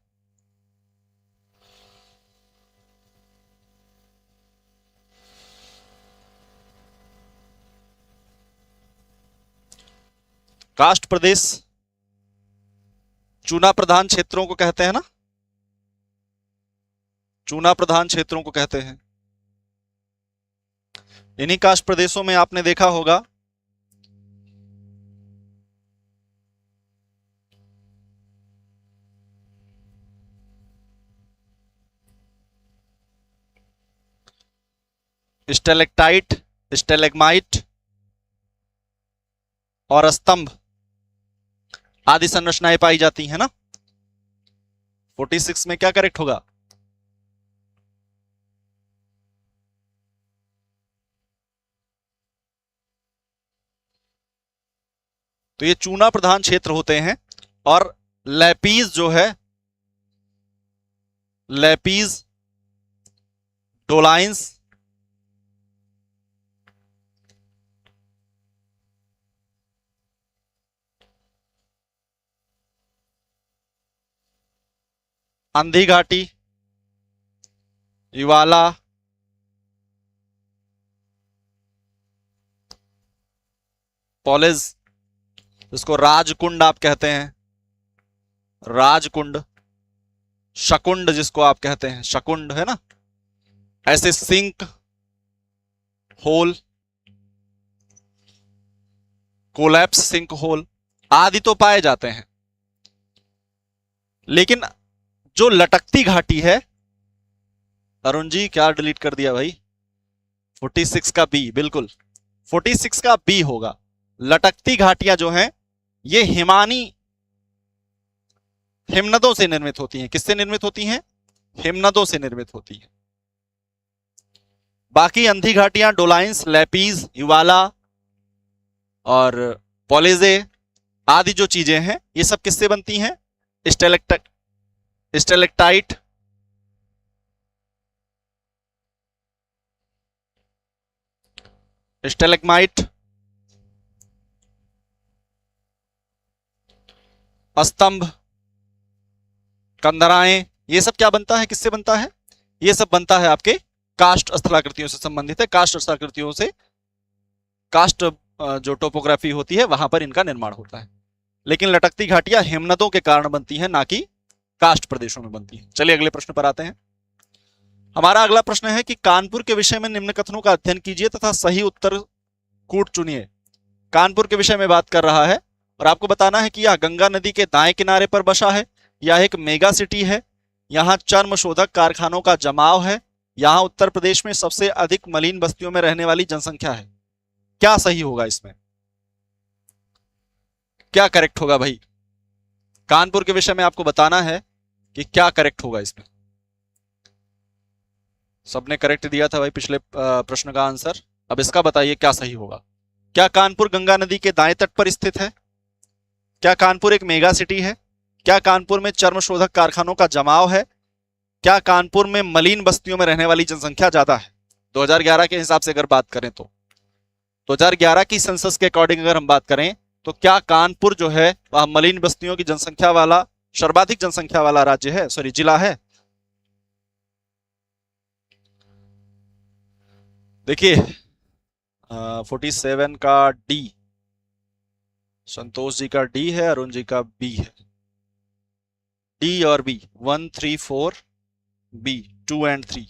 कास्ट प्रदेश चूना प्रधान क्षेत्रों को कहते हैं ना, चूना प्रधान क्षेत्रों को कहते हैं। इन्हीं कास्ट प्रदेशों में आपने देखा होगा स्टेलेक्टाइट, स्टेलेग्माइट और स्तंभ आदि संरचनाएं पाई जाती हैं ना। 46 में क्या करेक्ट होगा? तो ये चूना प्रधान क्षेत्र होते हैं। और लैपीज जो है, लैपीज, डोलाइंस, अंधी घाटी, युवाला, पॉलेज, जिसको राजकुंड आप कहते हैं, राजकुंड, शकुंड जिसको आप कहते हैं, शकुंड है ना, ऐसे sinkhole, collapse sinkhole आदि तो पाए जाते हैं। लेकिन जो लटकती घाटी है, अरुण जी क्या डिलीट कर दिया भाई? 46 का बी, बिल्कुल 46 का बी होगा। लटकती घाटियां जो हैं ये हिमनदों से निर्मित होती हैं। किससे निर्मित होती हैं? हिमनदों से निर्मित होती हैं। बाकी अंधी घाटियां, डोलाइंस, लैपीज, युवाला और पॉलेजे आदि जो चीजें हैं ये सब किससे बनती हैं? स्टेलेक्टाइट, स्टेलेग्माइट, स्तंभ, कंदराएं, ये सब क्या बनता है? किससे बनता है? ये सब बनता है आपके कास्ट स्थलाकृतियों से संबंधित है। कास्ट स्थलाकृतियों से, कास्ट जो टोपोग्राफी होती है वहां पर इनका निर्माण होता है। लेकिन लटकती घाटियां हिमनदों के कारण बनती हैं, ना कि कास्ट प्रदेशों में बनती है। चलिए अगले प्रश्न पर आते हैं। हमारा अगला प्रश्न है कि कानपुर के विषय में निम्न कथनों का अध्ययन कीजिए तथा सही उत्तर कूट चुनिए। कानपुर के विषय में बात कर रहा है और आपको बताना है कि यह गंगा नदी के दाएं किनारे पर बसा है, यह एक मेगा सिटी है, यहाँ चर्म शोधक कारखानों का जमाव है, यहाँ उत्तर प्रदेश में सबसे अधिक मलिन बस्तियों में रहने वाली जनसंख्या है। क्या सही होगा इसमें? क्या करेक्ट होगा भाई? कानपुर के विषय में आपको बताना है कि क्या करेक्ट होगा इसमें। सबने करेक्ट दिया था भाई पिछले प्रश्न का आंसर। अब इसका बताइए क्या सही होगा। क्या कानपुर गंगा नदी के दाएं तट पर स्थित है? क्या कानपुर एक मेगा सिटी है? क्या कानपुर में चर्म शोधक कारखानों का जमाव है? क्या कानपुर में मलिन बस्तियों में रहने वाली जनसंख्या ज्यादा है? 2011 के हिसाब से अगर बात करें तो 2011 की सेंसस के अकॉर्डिंग अगर हम बात करें तो क्या कानपुर जो है वह मलिन बस्तियों की जनसंख्या वाला सर्वाधिक जनसंख्या वाला राज्य है, सॉरी जिला है? देखिए 47 का डी, संतोष जी का डी है, अरुण जी का बी है। डी और बी 1 3 4 बी 2 एंड 3।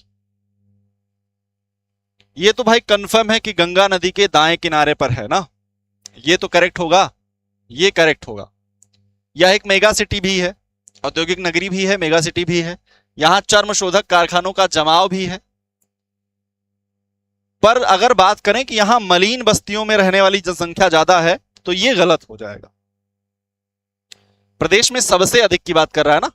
ये तो भाई कंफर्म है कि गंगा नदी के दाएं किनारे पर है ना, ये तो करेक्ट होगा, ये करेक्ट होगा। यह एक मेगा सिटी भी है, औद्योगिक नगरी भी है, मेगा सिटी भी है, यहां चर्म शोधक कारखानों का जमाव भी है। पर अगर बात करें कि यहां मलिन बस्तियों में रहने वाली जनसंख्या ज्यादा है तो यह गलत हो जाएगा। प्रदेश में सबसे अधिक की बात कर रहा है ना,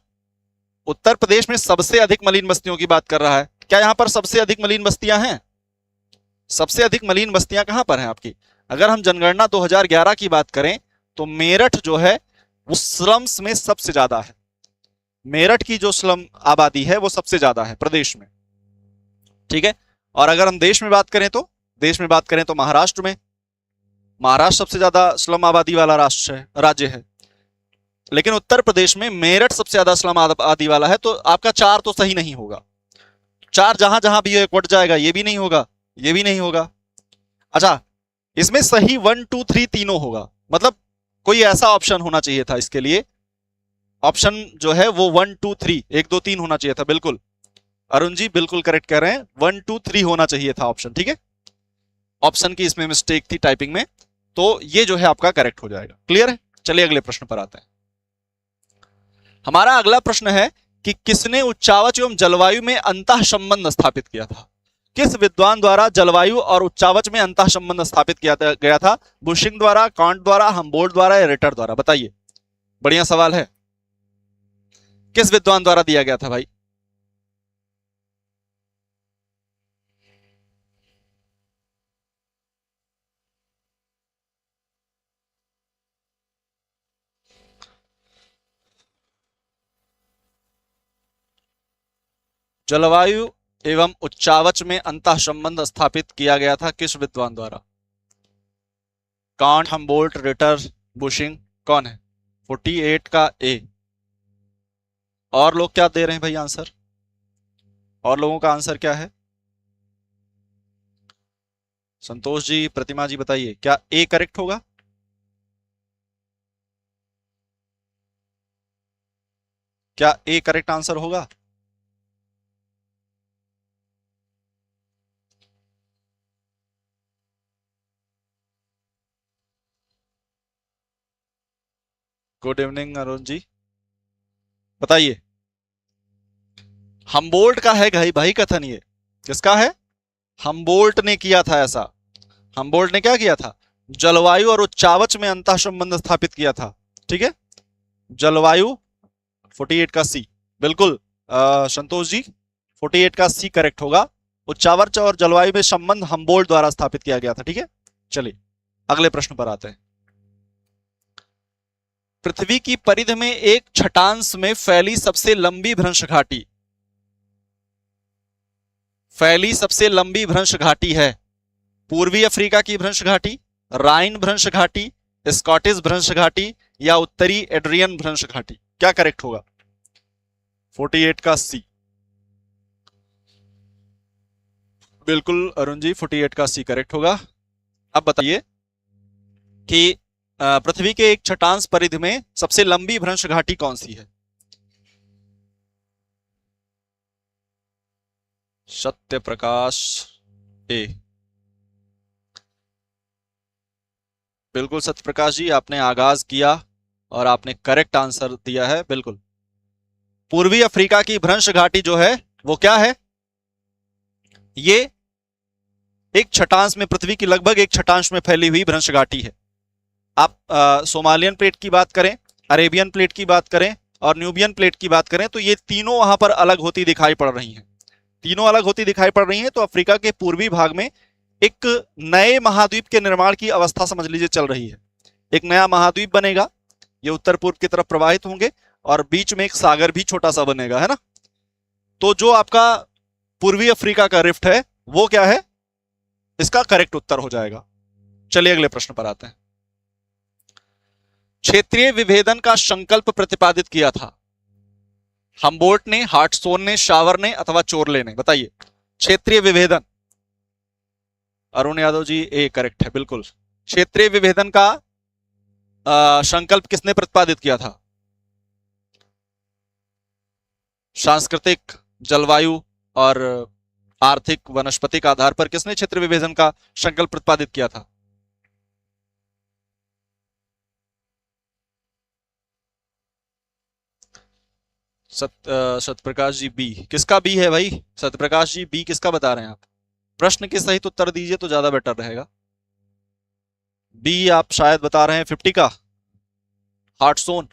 उत्तर प्रदेश में सबसे अधिक मलिन बस्तियों की बात कर रहा है। क्या यहां पर सबसे अधिक मलिन बस्तियां हैं? सबसे अधिक मलिन बस्तियां कहां पर हैं आपकी? अगर हम जनगणना 2011 की बात करें तो मेरठ जो है वो स्लम्स में सबसे ज्यादा है। मेरठ की जो स्लम आबादी है वो सबसे ज्यादा है प्रदेश में, ठीक है। और अगर हम देश में बात करें तो महाराष्ट्र में, महाराष्ट्र सबसे ज्यादा स्लम आबादी वाला राज्य है। लेकिन उत्तर प्रदेश में मेरठ सबसे ज्यादा स्लम आबादी वाला है। तो आपका 4 तो सही नहीं होगा, 4 जहां जहां भी कट जाएगा, ये भी नहीं होगा, ये भी नहीं होगा। अच्छा, इसमें सही 1 2 3 तीनों होगा, मतलब कोई ऐसा ऑप्शन होना चाहिए था इसके लिए, ऑप्शन जो है वो 1 2 3 1 2 3 होना चाहिए था। बिल्कुल अरुण जी बिल्कुल करेक्ट कह रहे हैं, 1 2 3 होना चाहिए था ऑप्शन, ठीक है। ऑप्शन की इसमें मिस्टेक थी टाइपिंग में, तो ये जो है आपका करेक्ट हो जाएगा। क्लियर है? चलिए अगले प्रश्न पर आते हैं। हमारा अगला प्रश्न है कि किसने उच्चावच एवं जलवायु में अंतः संबंध स्थापित किया था? किस विद्वान द्वारा जलवायु और उच्चावच में अंतः संबंध स्थापित किया गया था? बुशिंग द्वारा, कांट द्वारा, हम्बोल्ट द्वारा या रिटर द्वारा? बताइए, बढ़िया सवाल है। किस विद्वान द्वारा दिया गया था भाई? जलवायु एवं उच्चावच में अंतः संबंध स्थापित किया गया था किस विद्वान द्वारा? कांट, हम्बोल्ट, रिटर, बुशिंग, कौन है? 48 का ए। और लोग क्या दे रहे हैं भाई आंसर? और लोगों का आंसर क्या है? संतोष जी, प्रतिमा जी बताइए, क्या ए करेक्ट होगा? क्या ए करेक्ट आंसर होगा? गुड इवनिंग अरुण जी, बताइए। हम्बोल्ट का है भाई कथन, ये किसका है? हम्बोल्ट ने किया था ऐसा। हम्बोल्ट ने क्या किया था? जलवायु और उच्चावच में अंतः संबंध स्थापित किया था, ठीक है। जलवायु 48 का सी, बिल्कुल संतोष जी 48 का सी करेक्ट होगा। उच्चावच और जलवायु में संबंध हम्बोल्ट द्वारा स्थापित किया गया था, ठीक है। चलिए अगले प्रश्न पर आते हैं। पृथ्वी की परिधि में एक छटांश में फैली सबसे लंबी भ्रंश घाटी, भ्रंश घाटी है? पूर्वी अफ्रीका की भ्रंश घाटी, राइन भ्रंश घाटी, स्कॉटिश भ्रंश घाटी या उत्तरी एड्रियन भ्रंश घाटी? क्या करेक्ट होगा? 48 का सी, बिल्कुल अरुण जी 48 का सी करेक्ट होगा। अब बताइए कि पृथ्वी के एक छटांश परिधि में सबसे लंबी भ्रंश घाटी कौन सी है? सत्य प्रकाश ए, बिल्कुल सत्य प्रकाश जी, आपने आगाज किया और आपने करेक्ट आंसर दिया है। बिल्कुल पूर्वी अफ्रीका की भ्रंश घाटी जो है वो क्या है? ये एक छटांश में, पृथ्वी की लगभग एक छटांश में फैली हुई भ्रंश घाटी है। आप सोमालियन प्लेट की बात करें, अरेबियन प्लेट की बात करें और न्यूबियन प्लेट की बात करें तो ये तीनों वहां पर अलग होती दिखाई पड़ रही हैं, तीनों अलग होती दिखाई पड़ रही हैं। तो अफ्रीका के पूर्वी भाग में एक नए महाद्वीप के निर्माण की अवस्था समझ लीजिए चल रही है। एक नया महाद्वीप बनेगा, ये उत्तर पूर्व की तरफ प्रवाहित होंगे और बीच में एक सागर भी छोटा सा बनेगा, है ना। तो जो आपका पूर्वी अफ्रीका का रिफ्ट है वो क्या है, इसका करेक्ट उत्तर हो जाएगा। चलिए अगले प्रश्न पर आते हैं। क्षेत्रीय विभेदन का संकल्प प्रतिपादित किया था हम्बोल्ट ने, हार्टसोन ने, शावर ने अथवा चोरले ने? बताइए। क्षेत्रीय विभेदन, अरुण यादव जी ए करेक्ट है, बिल्कुल। क्षेत्रीय विभेदन का संकल्प किसने प्रतिपादित किया था? सांस्कृतिक, जलवायु और आर्थिक, वनस्पतिक आधार पर किसने क्षेत्र विभेदन का संकल्प प्रतिपादित किया था? सत्यप्रकाश जी बी। किसका बी है भाई? सत्यप्रकाश जी बी किसका बता रहे हैं आप? प्रश्न के सहित उत्तर दीजिए तो ज्यादा बेटर रहेगा। बी आप शायद बता रहे हैं 50 का, हार्टसोन।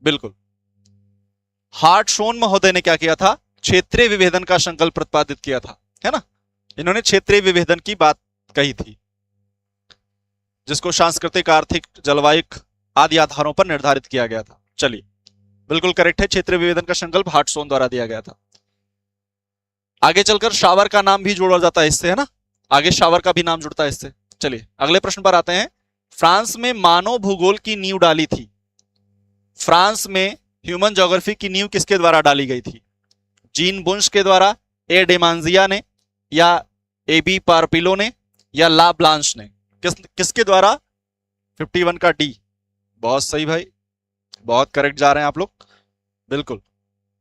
बिल्कुल, हार्टसोन महोदय ने क्या किया था? क्षेत्रीय विभेदन का संकल्प प्रतिपादित किया था, है ना। इन्होंने क्षेत्रीय विभेदन की बात कही थी, जिसको सांस्कृतिक, आर्थिक, जलवायु आदि आधारों पर निर्धारित किया गया था। चलिए, बिल्कुल करेक्ट है, क्षेत्रीय विभेदन का संकल्प हार्टसोन द्वारा दिया गया था। आगे चलकर शावर का नाम भी जोड़ा जाता है इससे, है ना। आगे शावर का भी नाम जुड़ता है इससे। चलिए अगले प्रश्न पर आते हैं। फ्रांस में मानव भूगोल की नींव डाली थी। फ्रांस में ह्यूमन ज्योग्राफी की नींव किसके द्वारा डाली गई थी? जीन बुंश के द्वारा, ए डेमांजिया ने, या ए बी पारपिलो ने, या ला ब्लांश ने? किसके द्वारा? 51 का डी। बहुत सही भाई, बहुत करेक्ट जा रहे हैं आप लोग। बिल्कुल,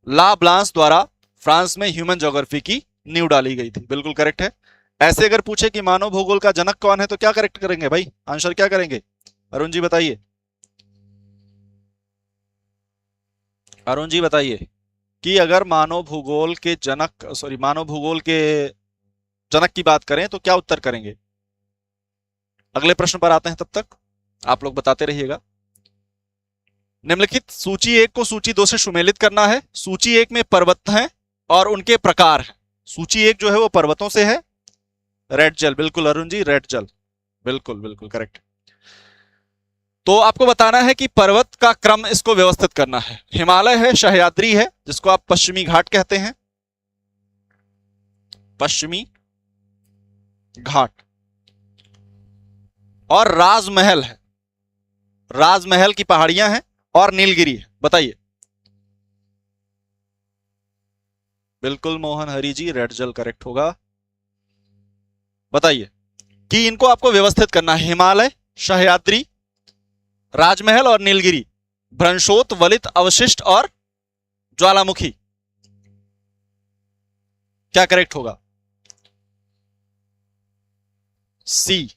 ला ब्लांश द्वारा फ्रांस में ह्यूमन ज्योग्राफी की नींव डाली गई थी। बिल्कुल करेक्ट है। ऐसे अगर पूछे कि मानव भूगोल का जनक कौन है तो क्या करेक्ट करेंगे भाई? आंसर क्या करेंगे? अरुण जी बताइए, अरुण जी बताइए कि अगर मानव भूगोल के जनक की बात करें तो क्या उत्तर करेंगे? अगले प्रश्न पर आते हैं, तब तक आप लोग बताते रहिएगा। निम्नलिखित सूची 1 को सूची 2 से सुमेलित करना है। सूची 1 में पर्वत हैं और उनके प्रकार हैं। सूची 1 जो है वो पर्वतों से है। रेड जल, बिल्कुल अरुण जी, रेड जल, बिल्कुल बिल्कुल करेक्ट। तो आपको बताना है कि पर्वत का क्रम इसको व्यवस्थित करना है। हिमालय है, सह्याद्री है जिसको आप पश्चिमी घाट कहते हैं, पश्चिमी घाट, और राजमहल है, राजमहल की पहाड़ियां हैं, और नीलगिरी है। बताइए। बिल्कुल मोहन हरि जी, रेड जल करेक्ट होगा। बताइए कि इनको आपको व्यवस्थित करना है। हिमालय, सह्याद्री, राजमहल और नीलगिरी, भ्रंशोत, वलित, अवशिष्ट और ज्वालामुखी, क्या करेक्ट होगा? सी।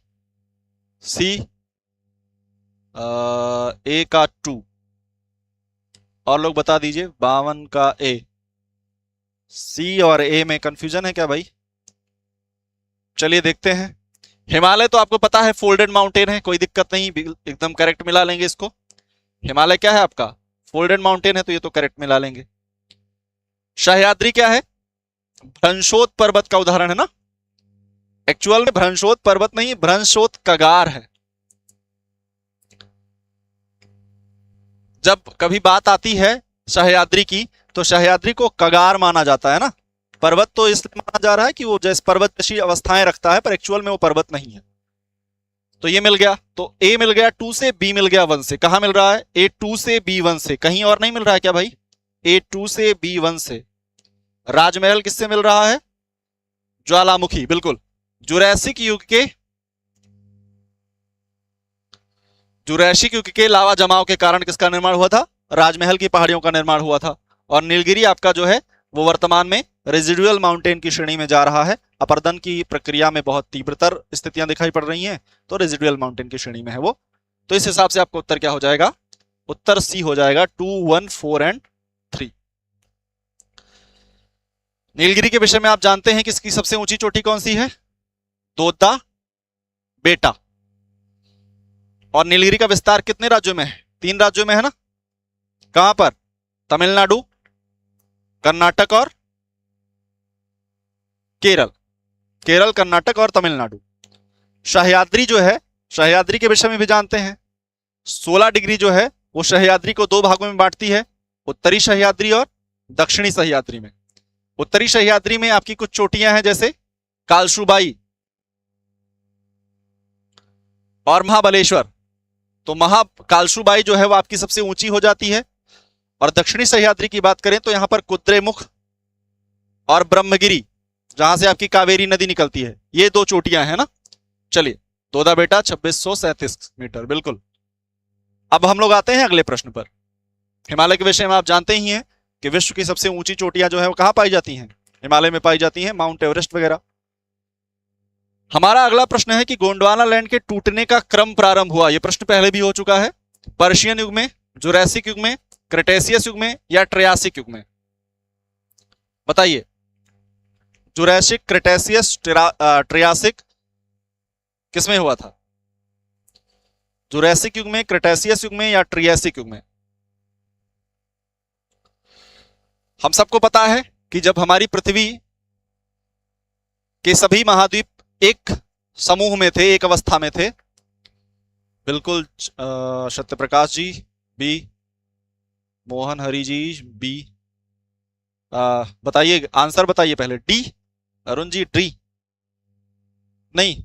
सी ए का 2, और लोग बता दीजिए। 52 का ए। सी और ए में कंफ्यूजन है क्या भाई? चलिए देखते हैं। हिमालय तो आपको पता है फोल्डेड माउंटेन है, कोई दिक्कत नहीं, एकदम करेक्ट मिला लेंगे इसको। हिमालय क्या है आपका? फोल्डेड माउंटेन है, तो ये तो करेक्ट मिला लेंगे। सह्याद्री क्या है? भ्रंशोत पर्वत का उदाहरण है ना। एक्चुअल में भ्रंशोत पर्वत नहीं, भ्रंशोत कगार है। जब कभी बात आती है सह्याद्री की तो सह्याद्री को कगार माना जाता है ना। पर्वत तो इसलिए माना जा रहा है कि वो जैसे पर्वत जैसी अवस्थाएं रखता है, पर एक्चुअल में वो पर्वत नहीं है। तो ये मिल गया। तो ए मिल गया 2 से, बी मिल गया 1 से। कहां मिल रहा है? ए 2 से, बी 1 से, कहीं और नहीं मिल रहा है क्या भाई? ए 2 से, बी 1 से। राजमहल किससे मिल रहा है? ज्वालामुखी, बिल्कुल। जुरैसिक युग के लावा जमाव के कारण किसका निर्माण हुआ था? राजमहल की पहाड़ियों का निर्माण हुआ था। और नीलगिरी आपका जो है वो वर्तमान में रेजिडुअल माउंटेन की श्रेणी में जा रहा है। अपरदन की प्रक्रिया में बहुत तीव्रतर स्थितियां दिखाई पड़ रही हैं, तो रेजिडुअल माउंटेन की श्रेणी में है वो। तो इस हिसाब से आपका उत्तर क्या हो जाएगा? उत्तर सी हो जाएगा, 2, 1, 4 एंड 3। नीलगिरी के विषय में आप जानते हैं कि इसकी सबसे ऊंची चोटी कौन सी है? दोद्दा बेटा। और नीलगिरी का विस्तार कितने राज्यों में है? 3 राज्यों में है ना। कहां पर? तमिलनाडु, कर्नाटक और केरल। केरल, कर्नाटक और तमिलनाडु। सह्याद्री जो है, सह्याद्री के विषय में भी जानते हैं। 16 डिग्री जो है वो सह्याद्री को 2 भागों में बांटती है, उत्तरी सह्याद्री और दक्षिणी सह्याद्री में। उत्तरी सह्याद्री में आपकी कुछ चोटियां हैं, जैसे कालसुबाई और महाबलेश्वर। तो कालसुबाई जो है वो आपकी सबसे ऊंची हो जाती है। और दक्षिणी सह्याद्री की बात करें तो यहां पर कुद्रेमुख और ब्रह्मगिरी, जहां से आपकी कावेरी नदी निकलती है, ये दो चोटियां हैं ना। चलिए, दोदा बेटा 2637 मीटर, बिल्कुल। अब हम लोग आते हैं अगले प्रश्न पर। हिमालय के विषय में आप जानते ही हैं कि विश्व की सबसे ऊंची चोटियां जो है वो कहां पाई जाती हैं? हिमालय में पाई जाती हैं, माउंट एवरेस्ट वगैरह। हमारा अगला प्रश्न है कि गोंडवाना लैंड के टूटने का क्रम प्रारंभ हुआ, यह प्रश्न पहले भी हो चुका है, पर्शियन युग में, जुरैसिक युग में, क्रेटेशियस युग में या ट्रियासिक युग में? बताइए, जुरैसिक, क्रेटेशियस, ट्रियासिक, किसमें हुआ था? जुरैसिक युग में, क्रेटेशियस युग में या ट्रियासिक युग में? हम सबको पता है कि जब हमारी पृथ्वी के सभी महाद्वीप एक समूह में थे, एक अवस्था में थे, बिल्कुल। सत्यप्रकाश जी बी, मोहन हरि जी बी, बताइए आंसर, बताइए पहले। D, Arun ji D? नहीं,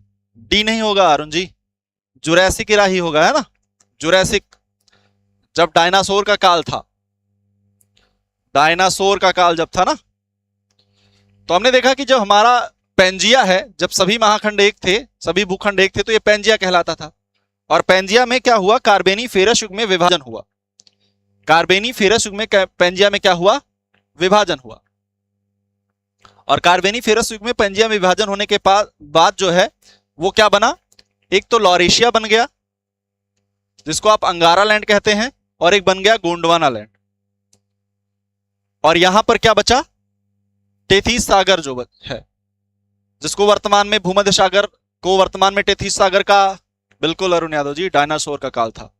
डी नहीं होगा अरुण जी, जुरैसिक इरा ही होगा, है ना। जुरैसिक, जब डायनासोर का काल था, डायनासोर का काल जब था ना, तो हमने देखा कि जब हमारा पेंजिया है, जब सभी महाखंड एक थे, सभी भूखंड एक थे, तो ये पेंजिया कहलाता था। और पेंजिया में क्या हुआ? कार्बेनी फेरस युग में विभाजन हुआ। कार्बेनी फेरस युग में पेंजिया में क्या हुआ? विभाजन हुआ। और कार्बेनी फेरस युग में पेंजिया में विभाजन होने के बाद जो है वो क्या बना? एक तो लॉरेशिया बन गया, जिसको आप अंगारा लैंड कहते हैं, और एक बन गया गोंडवाना लैंड। और यहां पर क्या बचा? टेथिस सागर जो है, जिसको वर्तमान में भूमध्य सागर को वर्तमान में टेथिस सागर का, बिल्कुल अरुण यादव जी, डायनासोर का काल था।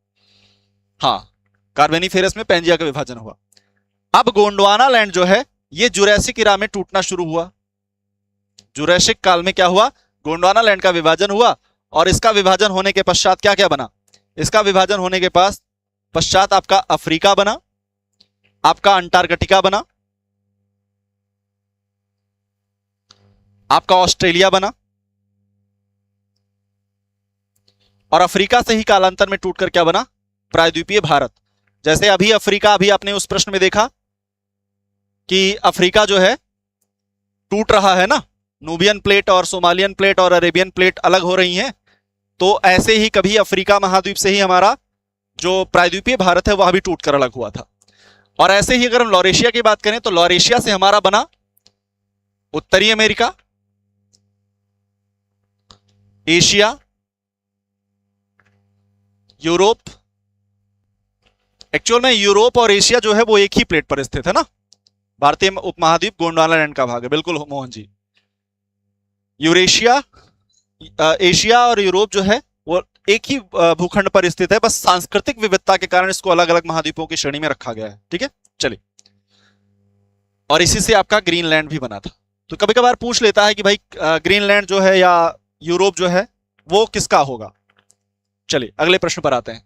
हाँ, कार्बेनी फेरस में पेंजिया का विभाजन हुआ। अब गोंडवाना लैंड जो है ये जुरैसिक इरा में टूटना शुरू हुआ। जुरैसिक काल में क्या हुआ? गोंडवाना लैंड का विभाजन हुआ। और इसका विभाजन होने के पश्चात क्या क्या बना? इसका विभाजन होने के पश्चात आपका अफ्रीका बना, आपका अंटार्कटिका बना, आपका ऑस्ट्रेलिया बना, और अफ्रीका से ही कालांतर में टूटकर क्या बना? प्रायद्वीपीय भारत। जैसे अभी अफ्रीका, अभी आपने उस प्रश्न में देखा कि अफ्रीका जो है टूट रहा है ना, नूबियन प्लेट और सोमालियन प्लेट और अरेबियन प्लेट अलग हो रही हैं। तो ऐसे ही कभी अफ्रीका महाद्वीप से ही हमारा जो प्रायद्वीपीय भारत है वह भी टूटकर अलग हुआ था। और ऐसे ही अगर हम लॉरेशिया की बात करें तो लॉरेशिया से हमारा बना उत्तरी अमेरिका, एशिया, यूरोप। एक्चुअल में यूरोप और एशिया जो है वो एक ही प्लेट पर स्थित है ना। भारतीय उपमहाद्वीप गोंडवाना लैंड का भाग है, बिल्कुल मोहन जी। यूरेशिया, एशिया और यूरोप जो है वो एक ही भूखंड पर स्थित है, बस सांस्कृतिक विविधता के कारण इसको अलग अलग महाद्वीपों की श्रेणी में रखा गया है। ठीक है, चलिए। और इसी से आपका ग्रीनलैंड भी बना था। तो कभी कभार पूछ लेता है कि भाई ग्रीनलैंड जो है या यूरोप जो है वो किसका होगा। चलिए अगले प्रश्न पर आते हैं।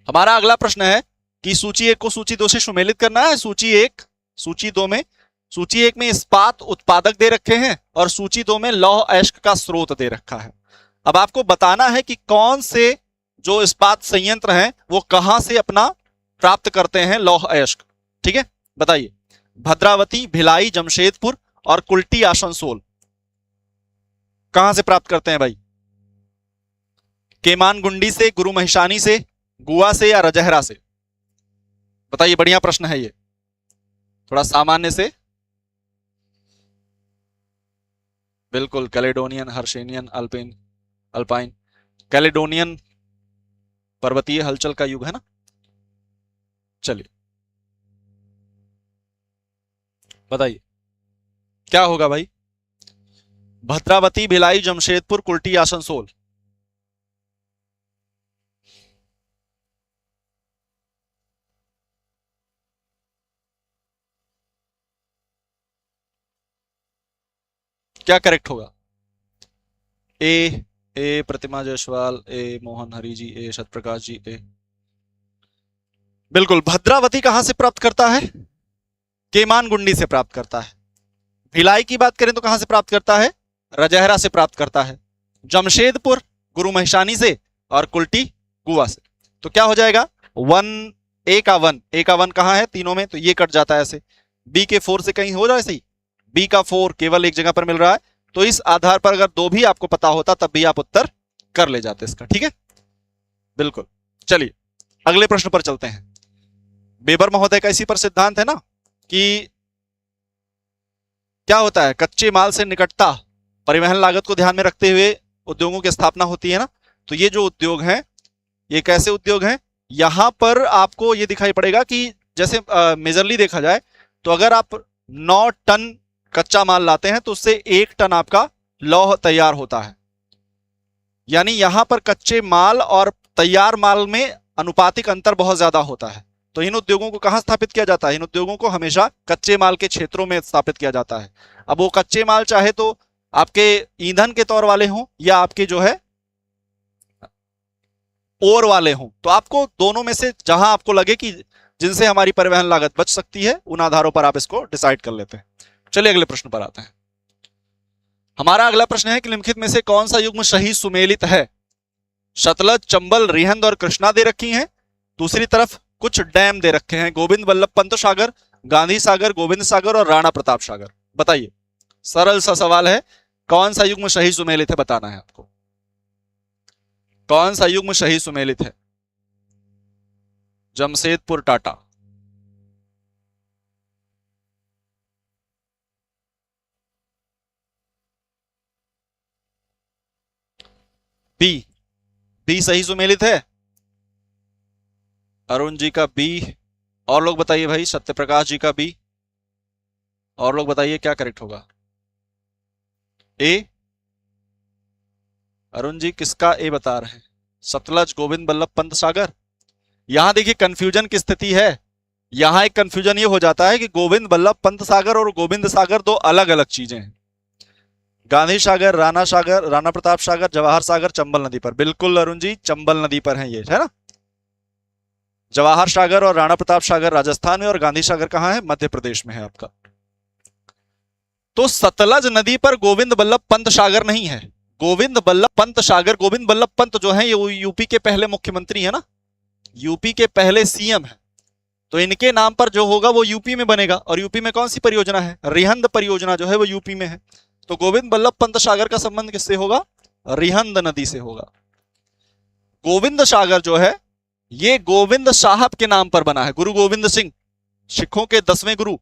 हमारा अगला प्रश्न है कि सूची 1 को सूची 2 से सुमेलित करना है। सूची 1 सूची 2 में, सूची 1 में इस्पात उत्पादक दे रखे हैं और सूची 2 में लौह अयस्क का स्रोत दे रखा है। अब आपको बताना है कि कौन से जो इस्पात संयंत्र हैं वो कहां से अपना प्राप्त करते हैं लौह अयस्क। ठीक है, बताइए। भद्रावती, भिलाई, जमशेदपुर और कुल्टी आसनसोल कहां से प्राप्त करते हैं भाई? केमानगुंडी से, गुरु महिशानी से, गुआ से या रजहरा से? बताइए, बढ़िया प्रश्न है ये, थोड़ा सामान्य से। बिल्कुल, कैलेडोनियन, हर्षेनियन, अल्पाइन, कैलेडोनियन पर्वतीय हलचल का युग है ना। चलिए बताइए क्या होगा भाई? भद्रावती, भिलाई, जमशेदपुर, कुल्टी, आसनसोल। क्या करेक्ट होगा? ए प्रतिमा जायसवाल, ए मोहन हरि जी, ए सत्यप्रकाश जी, ए। बिल्कुल, भद्रावती कहां से प्राप्त करता है? केमानगुंडी से प्राप्त करता है। भिलाई की बात करें तो कहां से प्राप्त करता है? रजहरा से प्राप्त करता है। जमशेदपुर गुरु महिशानी से, और कुल्टी गुआ से। तो क्या हो जाएगा? वन, ए का वन, ए का वन कहां है तीनों में? तो ये कट जाता है ऐसे। बी के 4 से कहीं हो रहा है सही? बी का 4 केवल एक जगह पर मिल रहा है। तो इस आधार पर अगर दो भी आपको पता होता तब भी आप उत्तर कर ले जाते इसका। ठीक है, बिल्कुल। चलिए अगले प्रश्न पर चलते हैं। बेबर महोदय का इसी पर सिद्धांत है ना कि क्या होता है, कच्चे माल से निकटता परिवहन लागत को ध्यान में रखते हुए उद्योगों की स्थापना होती है ना। तो ये जो उद्योग हैं ये कैसे उद्योग हैं? यहां पर आपको ये दिखाई पड़ेगा कि जैसे मेजरली देखा जाए तो अगर आप 9 टन कच्चा माल लाते हैं तो उससे 1 टन आपका लौह तैयार होता है। यानी यहां पर कच्चे माल और तैयार माल में अनुपातिक अंतर बहुत ज्यादा होता है। तो इन उद्योगों को कहां स्थापित किया जाता है? इन उद्योगों को हमेशा कच्चे माल के क्षेत्रों में स्थापित किया जाता है। अब वो कच्चे माल चाहे तो आपके ईंधन के तौर वाले हों या आपके जो है ओर वाले हों, तो आपको दोनों में से जहां आपको लगे कि जिनसे हमारी परिवहन लागत बच सकती है उन आधारों पर आप इसको डिसाइड कर लेते हैं। चलिए अगले प्रश्न पर आते हैं। हमारा अगला प्रश्न है कि निम्नलिखित में से कौन सा युग्म सही सुमेलित है? सतलज, चंबल, रिहंद और कृष्णा दे रखी हैं। दूसरी तरफ कुछ डैम दे रखे हैं, गोविंद वल्लभ पंत सागर, गांधी सागर, गोविंद सागर और राणा प्रताप सागर। बताइए, सरल सा सवाल है, कौन सा युग्म सही सुमेलित है बताना है आपको। कौन सा युग्म सही सुमेलित है? जमशेदपुर टाटा। बी, बी सही सुमेलित है। अरुण जी का बी। और लोग बताइए भाई, सत्यप्रकाश जी का बी। और लोग बताइए क्या करेक्ट होगा? ए। अरुण जी किसका ए बता रहे हैं? सतलज, गोविंद वल्लभ पंत सागर। यहां देखिए कंफ्यूजन की स्थिति है। यहां एक कंफ्यूजन ये हो जाता है कि गोविंद वल्लभ पंत सागर और गोविंद सागर दो अलग अलग चीजें हैं। गांधी सागर, राणा प्रताप सागर, जवाहर सागर चंबल नदी पर। बिल्कुल अरुण जी, चंबल नदी पर है ये, है ना। जवाहर सागर और राणा प्रताप सागर राजस्थान में, और गांधी सागर कहां है? मध्य प्रदेश में है आपका। तो सतलज नदी पर गोविंद वल्लभ पंत सागर नहीं है। गोविंद वल्लभ पंत सागर, गोविंद वल्लभ पंत जो है ये यूपी के पहले मुख्यमंत्री है ना, यूपी के पहले सीएम है। तो इनके नाम पर जो होगा वो यूपी में बनेगा। और यूपी में कौन सी परियोजना है? रिहंद परियोजना जो है वो यूपी में है। तो गोविंद वल्लभ पंत सागर का संबंध किससे होगा? रिहंद नदी से होगा। गोविंद सागर जो है ये गोविंद साहब के नाम पर बना है। गुरु गोविंद सिंह, सिखों के 10वें गुरु,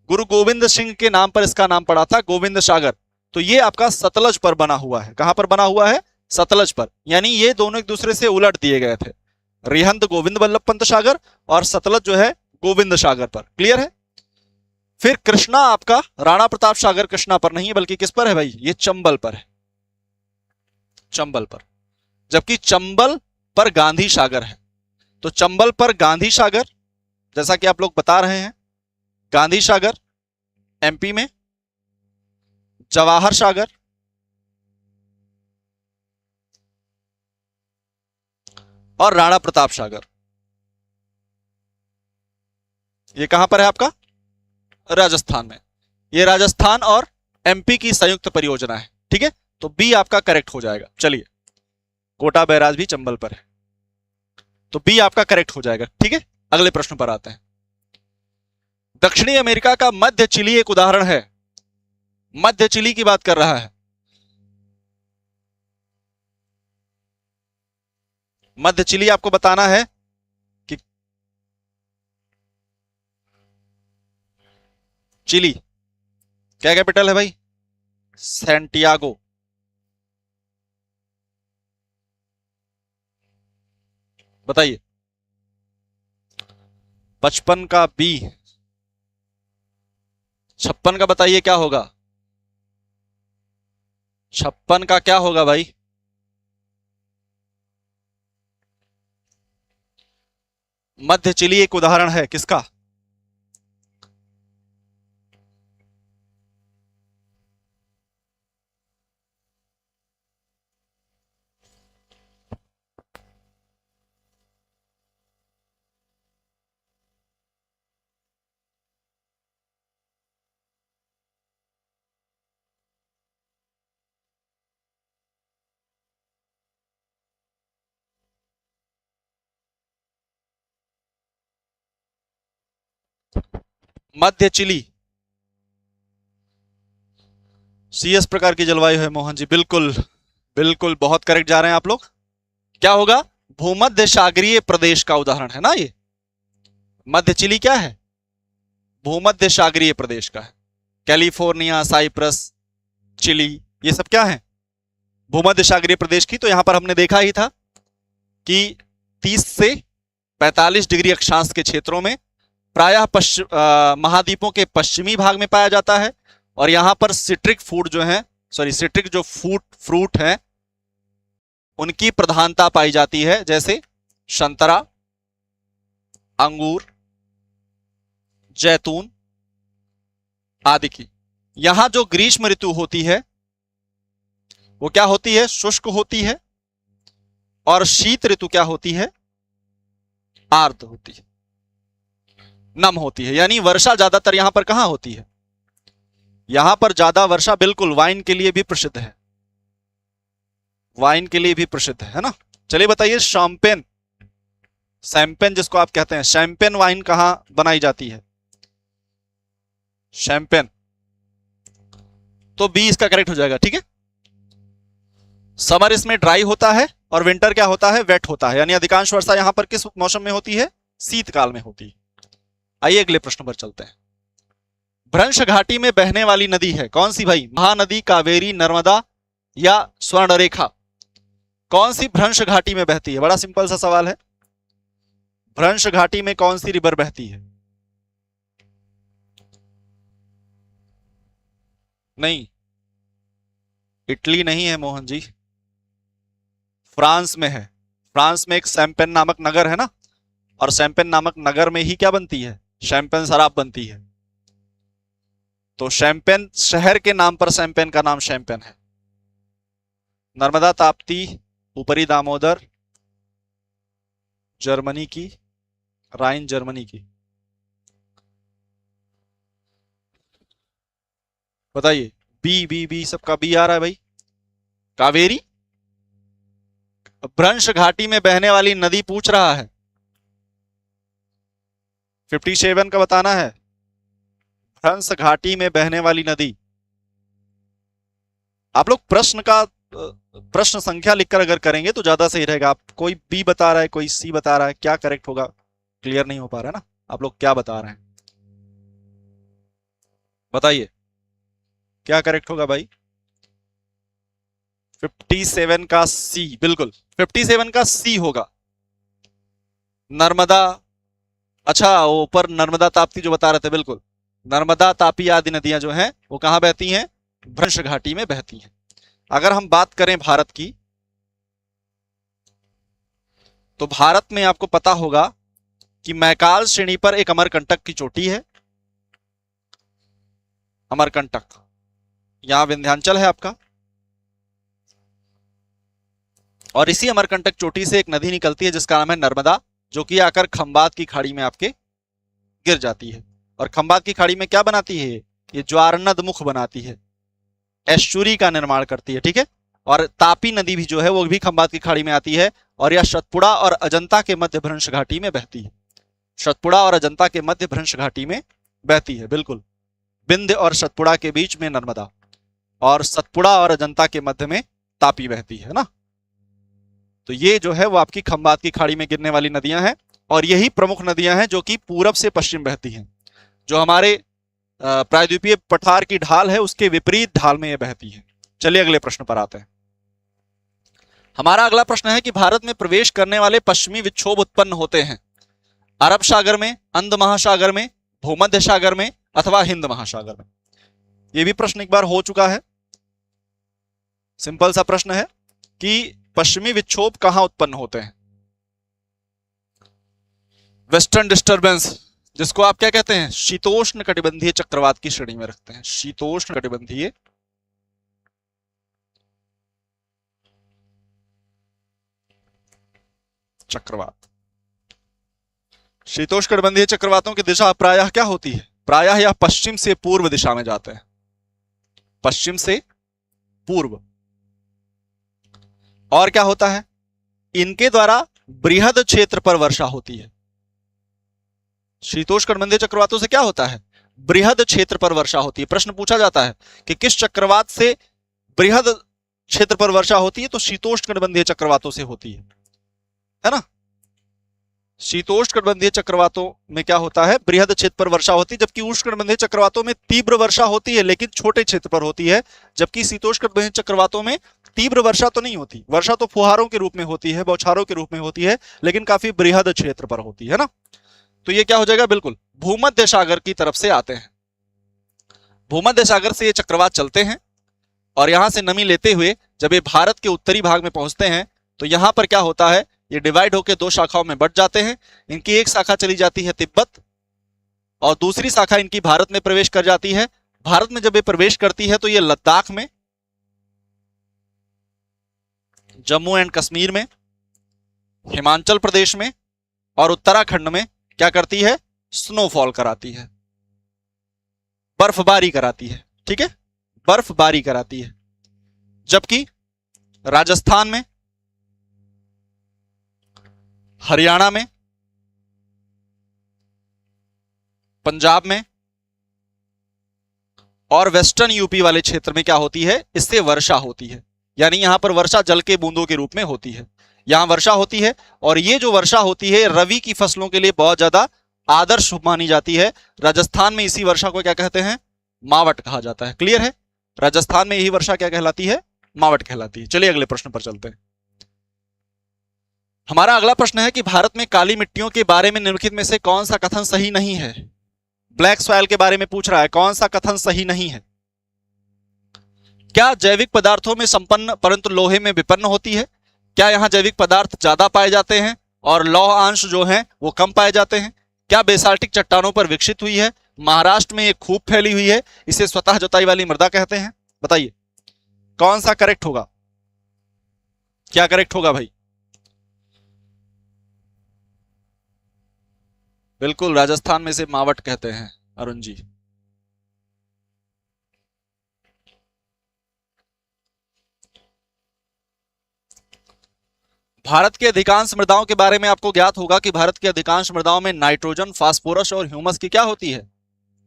गुरु गोविंद सिंह के नाम पर इसका नाम पड़ा था गोविंद सागर। तो ये आपका सतलज पर बना हुआ है। कहां पर बना हुआ है? सतलज पर। यानी ये दोनों एक दूसरे से उलट दिए गए थे। रिहंद गोविंद वल्लभ पंत सागर और सतलज जो है गोविंद सागर पर। क्लियर है? फिर कृष्णा आपका राणा प्रताप सागर कृष्णा पर नहीं है, बल्कि किस पर है भाई? ये चंबल पर है, चंबल पर। जबकि चंबल पर गांधी सागर है। तो चंबल पर गांधी सागर, जैसा कि आप लोग बता रहे हैं, गांधी सागर एमपी में, जवाहर सागर और राणा प्रताप सागर ये कहां पर है आपका? राजस्थान में। ये राजस्थान और एमपी की संयुक्त परियोजना है। ठीक है, तो बी आपका करेक्ट हो जाएगा। चलिए, कोटा बैराज भी चंबल पर है, तो बी आपका करेक्ट हो जाएगा। ठीक है, अगले प्रश्न पर आते हैं। दक्षिणी अमेरिका का मध्य चिली एक उदाहरण है। मध्य चिली की बात कर रहा है। मध्य चिली आपको बताना है कि चिली क्या कैपिटल है भाई? सैंटियागो। बताइए, 55 का बी, 56 का बताइए क्या होगा? 56 का क्या होगा भाई? मध्य चिली एक उदाहरण है किसका? मध्य चिली, CS प्रकार की जलवायु है मोहन जी, बिल्कुल बिल्कुल, बहुत करेक्ट जा रहे हैं आप लोग। क्या होगा? भूमध्य सागरीय प्रदेश का उदाहरण है ना ये। मध्य चिली क्या है? भूमध्य सागरीय प्रदेश का है। कैलिफोर्निया, साइप्रस, चिली, ये सब क्या है? भूमध्य सागरीय प्रदेश की। तो यहां पर हमने देखा ही था कि 30 से 45 डिग्री अक्षांश के क्षेत्रों में प्रायः महाद्वीपों के पश्चिमी भाग में पाया जाता है। और यहां पर सिट्रिक फूड जो है, सिट्रिक जो फ्रूट है उनकी प्रधानता पाई जाती है, जैसे संतरा, अंगूर, जैतून आदि की। यहां जो ग्रीष्म ऋतु होती है वो क्या होती है? शुष्क होती है। और शीत ऋतु क्या होती है? आर्द्र होती है, नम होती है। यानी वर्षा ज्यादातर यहां पर कहां होती है? यहां पर ज्यादा वर्षा, बिल्कुल, वाइन के लिए भी प्रसिद्ध है, वाइन के लिए भी प्रसिद्ध है ना। चलिए बताइए, शैंपेन जिसको आप कहते हैं, शैंपेन वाइन कहां बनाई जाती है? शैंपेन, तो बी इसका करेक्ट हो जाएगा, ठीक है। समर इसमें ड्राई होता है और विंटर क्या होता है? वेट होता है। यानी अधिकांश वर्षा यहां पर किस मौसम में होती है? शीतकाल में होती है। आइए अगले प्रश्न पर चलते हैं। भ्रंश घाटी में बहने वाली नदी है कौन सी भाई? महानदी, कावेरी, नर्मदा या स्वर्णरेखा? कौन सी भ्रंश घाटी में बहती है? बड़ा सिंपल सा सवाल है। भ्रंश घाटी में कौन सी रिवर बहती है? नहीं, इटली नहीं है मोहन जी, फ्रांस में है। फ्रांस में एक शैंपेन नामक नगर है ना, और शैंपेन नामक नगर में ही क्या बनती है? शैंपेन शराब बनती है। तो शैंपेन शहर के नाम पर शैंपेन का नाम शैंपेन है। नर्मदा, ताप्ती, ऊपरी दामोदर जर्मनी की, राइन जर्मनी की। बताइए, बी बी बी, सबका बी आ रहा है भाई। कावेरी, भ्रंश घाटी में बहने वाली नदी पूछ रहा है। 57 का बताना है। भ्रंश घाटी में बहने वाली नदी। आप लोग प्रश्न संख्या लिखकर अगर करेंगे तो ज्यादा सही रहेगा। आप कोई बी बता रहा है, कोई सी बता रहा है, क्या करेक्ट होगा क्लियर नहीं हो पा रहा है ना। आप लोग क्या बता रहे हैं बताइए, क्या करेक्ट होगा भाई? 57 का सी, बिल्कुल 57 का सी होगा। नर्मदा, अच्छा ऊपर नर्मदा ताप्ती जो बता रहे थे, बिल्कुल नर्मदा तापी आदि नदियां जो हैं वो कहां बहती हैं? भ्रंश घाटी में बहती हैं। अगर हम बात करें भारत की, तो भारत में आपको पता होगा कि मैकाल श्रेणी पर एक अमरकंटक की चोटी है। अमरकंटक, यहां विंध्याचल है आपका, और इसी अमरकंटक चोटी से एक नदी निकलती है जिसका नाम है नर्मदा, जो कि आकर खंबात की खाड़ी में आपके गिर जाती है। और खंबात की खाड़ी में क्या बनाती है? ये ज्वारनद मुख बनाती है, एस्चुरी का निर्माण करती है, ठीक है। और तापी नदी भी जो है वो भी खंबात की खाड़ी में आती है, और यह सतपुड़ा और अजंता के मध्य भ्रंश घाटी में बहती है। सतपुड़ा और अजंता के मध्य भ्रंश घाटी में बहती है, बिल्कुल। विंध्य और सतपुड़ा के बीच में नर्मदा, और सतपुड़ा और अजंता के मध्य में तापी बहती है ना। तो ये जो है वो आपकी खंबात की खाड़ी में गिरने वाली नदियां हैं, और यही प्रमुख नदियां हैं जो कि पूरब से पश्चिम बहती हैं। जो हमारे प्रायद्वीपीय पठार की ढाल है उसके विपरीत ढाल में ये बहती है। चलिए अगले प्रश्न पर आते हैं। हमारा अगला प्रश्न है कि भारत में प्रवेश करने वाले पश्चिमी विक्षोभ उत्पन्न होते हैं अरब सागर में, अंध महासागर में, भूमध्य सागर में अथवा हिंद महासागर में। यह भी प्रश्न एक बार हो चुका है। सिंपल सा प्रश्न है कि पश्चिमी विक्षोभ कहां उत्पन्न होते हैं? वेस्टर्न डिस्टर्बेंस, जिसको आप क्या कहते हैं? शीतोष्ण कटिबंधीय चक्रवात की श्रेणी में रखते हैं। शीतोष्ण कटिबंधीय चक्रवात। शीतोष्ण कटिबंधीय चक्रवातों की दिशा प्रायः क्या होती है? प्रायः यह पश्चिम से पूर्व दिशा में जाते हैं, पश्चिम से पूर्व। और क्या होता है? इनके द्वारा बृहद क्षेत्र पर वर्षा होती है। शीतोष्णकटिबंधीय चक्रवातों से क्या होता है? बृहद क्षेत्र पर वर्षा होती है। प्रश्न पूछा जाता है कि किस चक्रवात से बृहद क्षेत्र पर वर्षा होती है, तो शीतोष्णकटिबंधीय चक्रवातों से होती है ना। शीतोष्णकटिबंधीय चक्रवातों में क्या होता है? बृहद क्षेत्र पर वर्षा होती है, जबकि उष्णकटिबंधीय चक्रवातों में तीव्र वर्षा होती है लेकिन छोटे क्षेत्र पर होती है, जबकि शीतोष्णकटिबंधीय चक्रवातों में तीव्र वर्षा तो नहीं होती, वर्षा तो फुहारों के रूप में होती है, बौछारों के रूप में होती है, लेकिन काफी बृहद क्षेत्र पर होती है ना। तो ये क्या हो जाएगा? बिल्कुल भूमध्य सागर की तरफ से आते हैं, भूमध्य सागर से ये चक्रवात चलते हैं और यहां से नमी लेते हुए जब ये भारत के उत्तरी भाग में पहुंचते हैं तो यहां पर क्या होता है? ये डिवाइड होकर दो शाखाओं में बट जाते हैं। इनकी एक शाखा चली जाती है तिब्बत और दूसरी शाखा इनकी भारत में प्रवेश कर जाती है। भारत में जब ये प्रवेश करती है तो ये लद्दाख में, जम्मू एंड कश्मीर में, हिमाचल प्रदेश में और उत्तराखंड में क्या करती है? स्नोफॉल कराती है, बर्फबारी कराती है। ठीक है, बर्फबारी कराती है। जबकि राजस्थान में, हरियाणा में, पंजाब में और वेस्टर्न यूपी वाले क्षेत्र में क्या होती है? इससे वर्षा होती है। यानी यहां पर वर्षा जल के बूंदों के रूप में होती है, यहां वर्षा होती है। और ये जो वर्षा होती है रवि की फसलों के लिए बहुत ज्यादा आदर्श मानी जाती है। राजस्थान में इसी वर्षा को क्या कहते हैं? मावट कहा जाता है। क्लियर है? राजस्थान में यही वर्षा क्या कहलाती है? मावट कहलाती है। चलिए अगले प्रश्न पर चलते हैं। हमारा अगला प्रश्न है कि भारत में काली मिट्टियों के बारे में निम्नलिखित में से कौन सा कथन सही नहीं है? ब्लैक सॉइल के बारे में पूछ रहा है, कौन सा कथन सही नहीं है? क्या जैविक पदार्थों में संपन्न परंतु लोहे में विपन्न होती है? क्या यहां जैविक पदार्थ ज्यादा पाए जाते हैं और लौह अंश जो है वो कम पाए जाते हैं? क्या बेसाल्टिक चट्टानों पर विकसित हुई है? महाराष्ट्र में ये खूब फैली हुई है, इसे स्वतः जुताई वाली मृदा कहते हैं। बताइए कौन सा करेक्ट होगा? क्या करेक्ट होगा भाई? बिल्कुल, राजस्थान में से मावट कहते हैं अरुण जी। भारत के अधिकांश मृदाओं के बारे में आपको ज्ञात होगा कि भारत के अधिकांश मृदाओं में नाइट्रोजन, फास्फोरस और ह्यूमस की क्या होती है?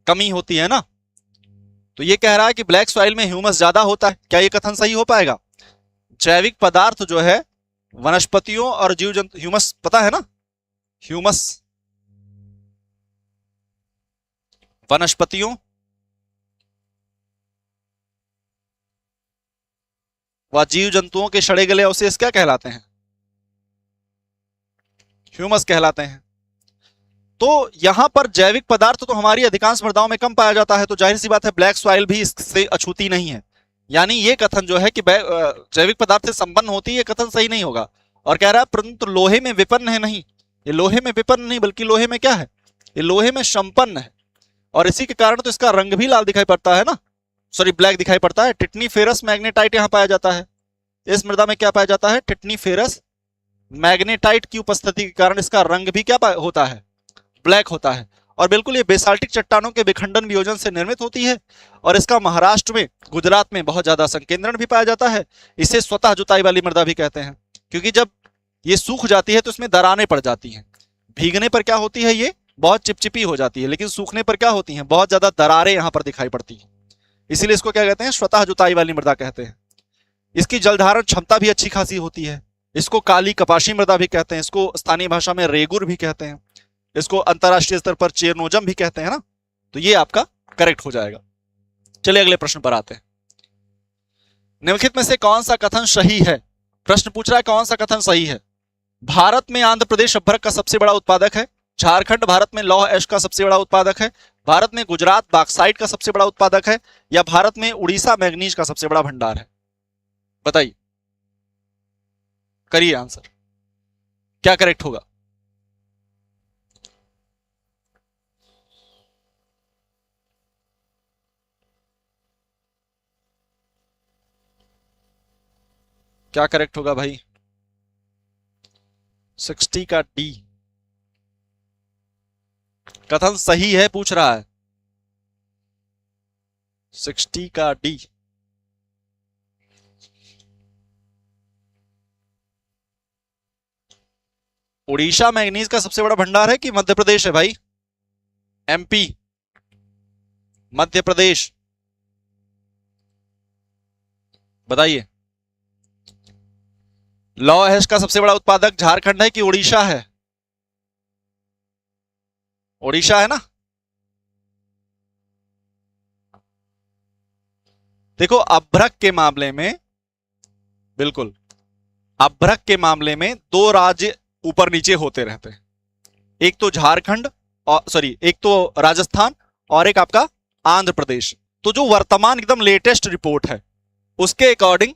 कमी होती है ना। तो ये कह रहा है कि ब्लैक सॉइल में ह्यूमस ज्यादा होता है। क्या ये कथन सही हो पाएगा? जैविक पदार्थ जो है वनस्पतियों और जीव जंतु, ह्यूमस पता है ना, ह्यूमस वनस्पतियों व जीव जंतुओं के सड़े गले अवशेष क्या कहलाते हैं? ह्यूमस कहलाते हैं। तो यहां पर जैविक पदार्थ तो हमारी अधिकांश मृदाओं में कम पाया जाता है, तो जाहिर सी बात है ब्लैक सॉइल भी इससे अछूती नहीं है। यानी ये कथन जो है कि जैविक पदार्थ से संपन्न होती है, ये कथन सही नहीं होगा। और कह रहा है परंतु लोहे में विपन्न है। नहीं, ये लोहे में विपन्न नहीं बल्कि लोहे में क्या है? ये लोहे में संपन्न है। और इसी के कारण तो इसका रंग भी लाल दिखाई पड़ता है ना, सॉरी ब्लैक दिखाई पड़ता है। टिटनी फेरस मैग्नेटाइट यहां पाया जाता है। इस मृदा में क्या पाया जाता है? टिटनी फेरस मैग्नेटाइट की उपस्थिति के कारण इसका रंग भी क्या होता है? ब्लैक होता है। और बिल्कुल ये बेसाल्टिक चट्टानों के विखंडन वियोजन से निर्मित होती है और इसका महाराष्ट्र में, गुजरात में बहुत ज्यादा संकेंद्रण भी पाया जाता है। इसे स्वतः जुताई वाली मृदा भी कहते हैं, क्योंकि जब ये सूख जाती है तो इसमें दरारें पड़ जाती हैं। भीगने पर क्या होती है? ये बहुत चिपचिपी हो जाती है, लेकिन सूखने पर क्या होती हैं? बहुत ज्यादा दरारें यहां पर दिखाई पड़ती हैं। इसीलिए इसको क्या कहते हैं? स्वतः जुताई वाली मृदा कहते हैं। इसकी जलधारण क्षमता भी अच्छी खासी होती है। इसको काली कपाशी मृदा भी कहते हैं, इसको स्थानीय भाषा में रेगुर भी कहते हैं, इसको अंतरराष्ट्रीय स्तर पर चेरनोजम भी कहते हैं ना। तो ये आपका करेक्ट हो जाएगा। चलिए अगले प्रश्न पर आते हैं। निम्नलिखित में से कौन सा कथन सही है? प्रश्न पूछ रहा है कौन सा कथन सही है? भारत में आंध्र प्रदेश अभ्रक का सबसे बड़ा उत्पादक है। झारखंड भारत में लौह एश का सबसे बड़ा उत्पादक है। भारत में गुजरात बॉक्साइट का सबसे बड़ा उत्पादक है। या भारत में उड़ीसा मैग्नीज का सबसे बड़ा भंडार है? बताइए, करिए आंसर, क्या करेक्ट होगा? क्या करेक्ट होगा भाई? 60 का डी कथन सही है, पूछ रहा है। 60 का डी। उड़ीसा मैग्नीज का सबसे बड़ा भंडार है कि मध्य प्रदेश है भाई? एमपी, मध्य प्रदेश, बताइए। लौह अयस्क का सबसे बड़ा उत्पादक झारखंड है कि उड़ीसा है? उड़ीसा है ना। देखो अभ्रक के मामले में, बिल्कुल अभ्रक के मामले में दो राज्य ऊपर नीचे होते रहते हैं, एक तो झारखंड और सॉरी एक तो राजस्थान और एक आपका आंध्र प्रदेश। तो जो वर्तमान एकदम लेटेस्ट रिपोर्ट है उसके अकॉर्डिंग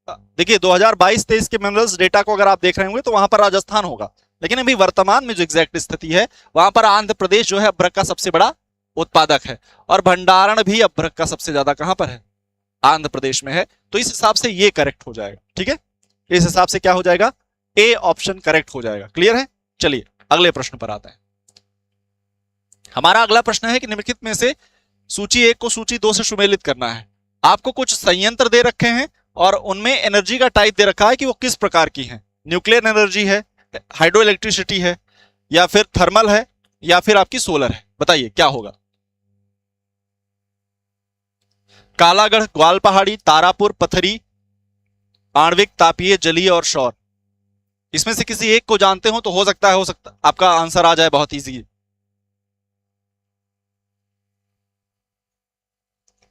देखिए 2022-23 के मिनरल्स डेटा को अगर आप देख रहे होंगे तो वहां पर राजस्थान होगा, लेकिन अभी वर्तमान में जो एग्जैक्ट स्थिति है वहां पर आंध्र प्रदेश जो है अभ्रक का सबसे बड़ा उत्पादक है, और भंडारण भी अभ्रक का सबसे ज्यादा कहां पर है? आंध्र प्रदेश में है। तो इस हिसाब से ये करेक्ट हो जाएगा, ठीक है, इस हिसाब से क्या हो जाएगा? ए ऑप्शन करेक्ट हो जाएगा। क्लियर है? चलिए अगले प्रश्न पर आते हैं। हमारा अगला प्रश्न है कि निम्नलिखित में से सूची 1 को सूची 2 से सुमेलित करना है। आपको कुछ संयंत्र दे रखे हैं और उनमें एनर्जी का टाइप दे रखा है कि वो किस प्रकार की है। न्यूक्लियर एनर्जी है, हाइड्रो इलेक्ट्रिसिटी है, या फिर थर्मल है, या फिर आपकी सोलर है। बताइए क्या होगा? कालागढ़, ग्वाल पहाड़ी, तारापुर, पथरी, आणविक, तापीय, जलीय और सौर। इसमें से किसी एक को जानते हो तो हो सकता आपका आंसर आ जाए बहुत इजी।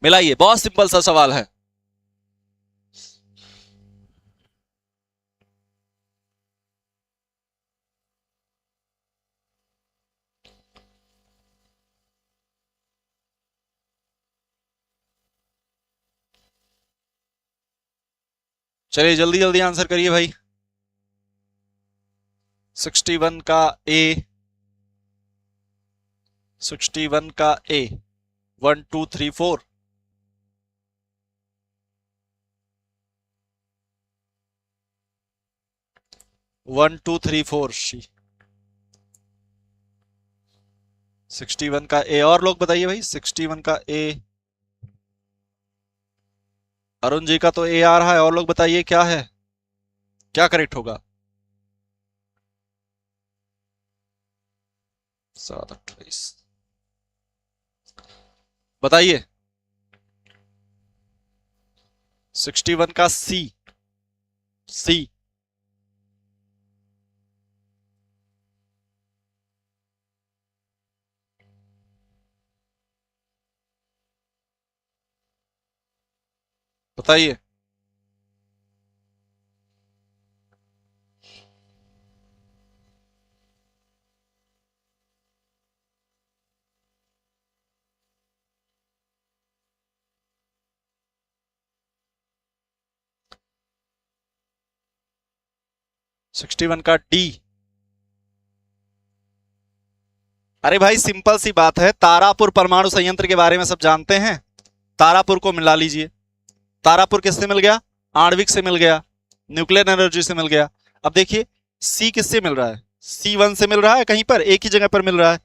मिलाइए, बहुत सिंपल सा सवाल है। चलिए जल्दी जल्दी आंसर करिए भाई। 61 का ए, 61 का ए, 1 2 3 4, 1 2 3 4 सी। 61 का ए, और लोग बताइए भाई। 61 का ए, अरुण जी का तो ए आ रहा है, और लोग बताइए क्या है, क्या करेक्ट होगा? 728 बताइए। 61 का सी, सी बताइए। सिक्सटी वन का डी। अरे भाई सिंपल सी बात है, तारापुर परमाणु संयंत्र के बारे में सब जानते हैं। तारापुर को मिला लीजिए। तारापुर किससे मिल गया? आणविक से मिल गया, न्यूक्लियर एनर्जी से मिल गया। अब देखिए सी किससे मिल रहा है? C1 से मिल रहा है, कहीं पर एक ही जगह पर मिल रहा है।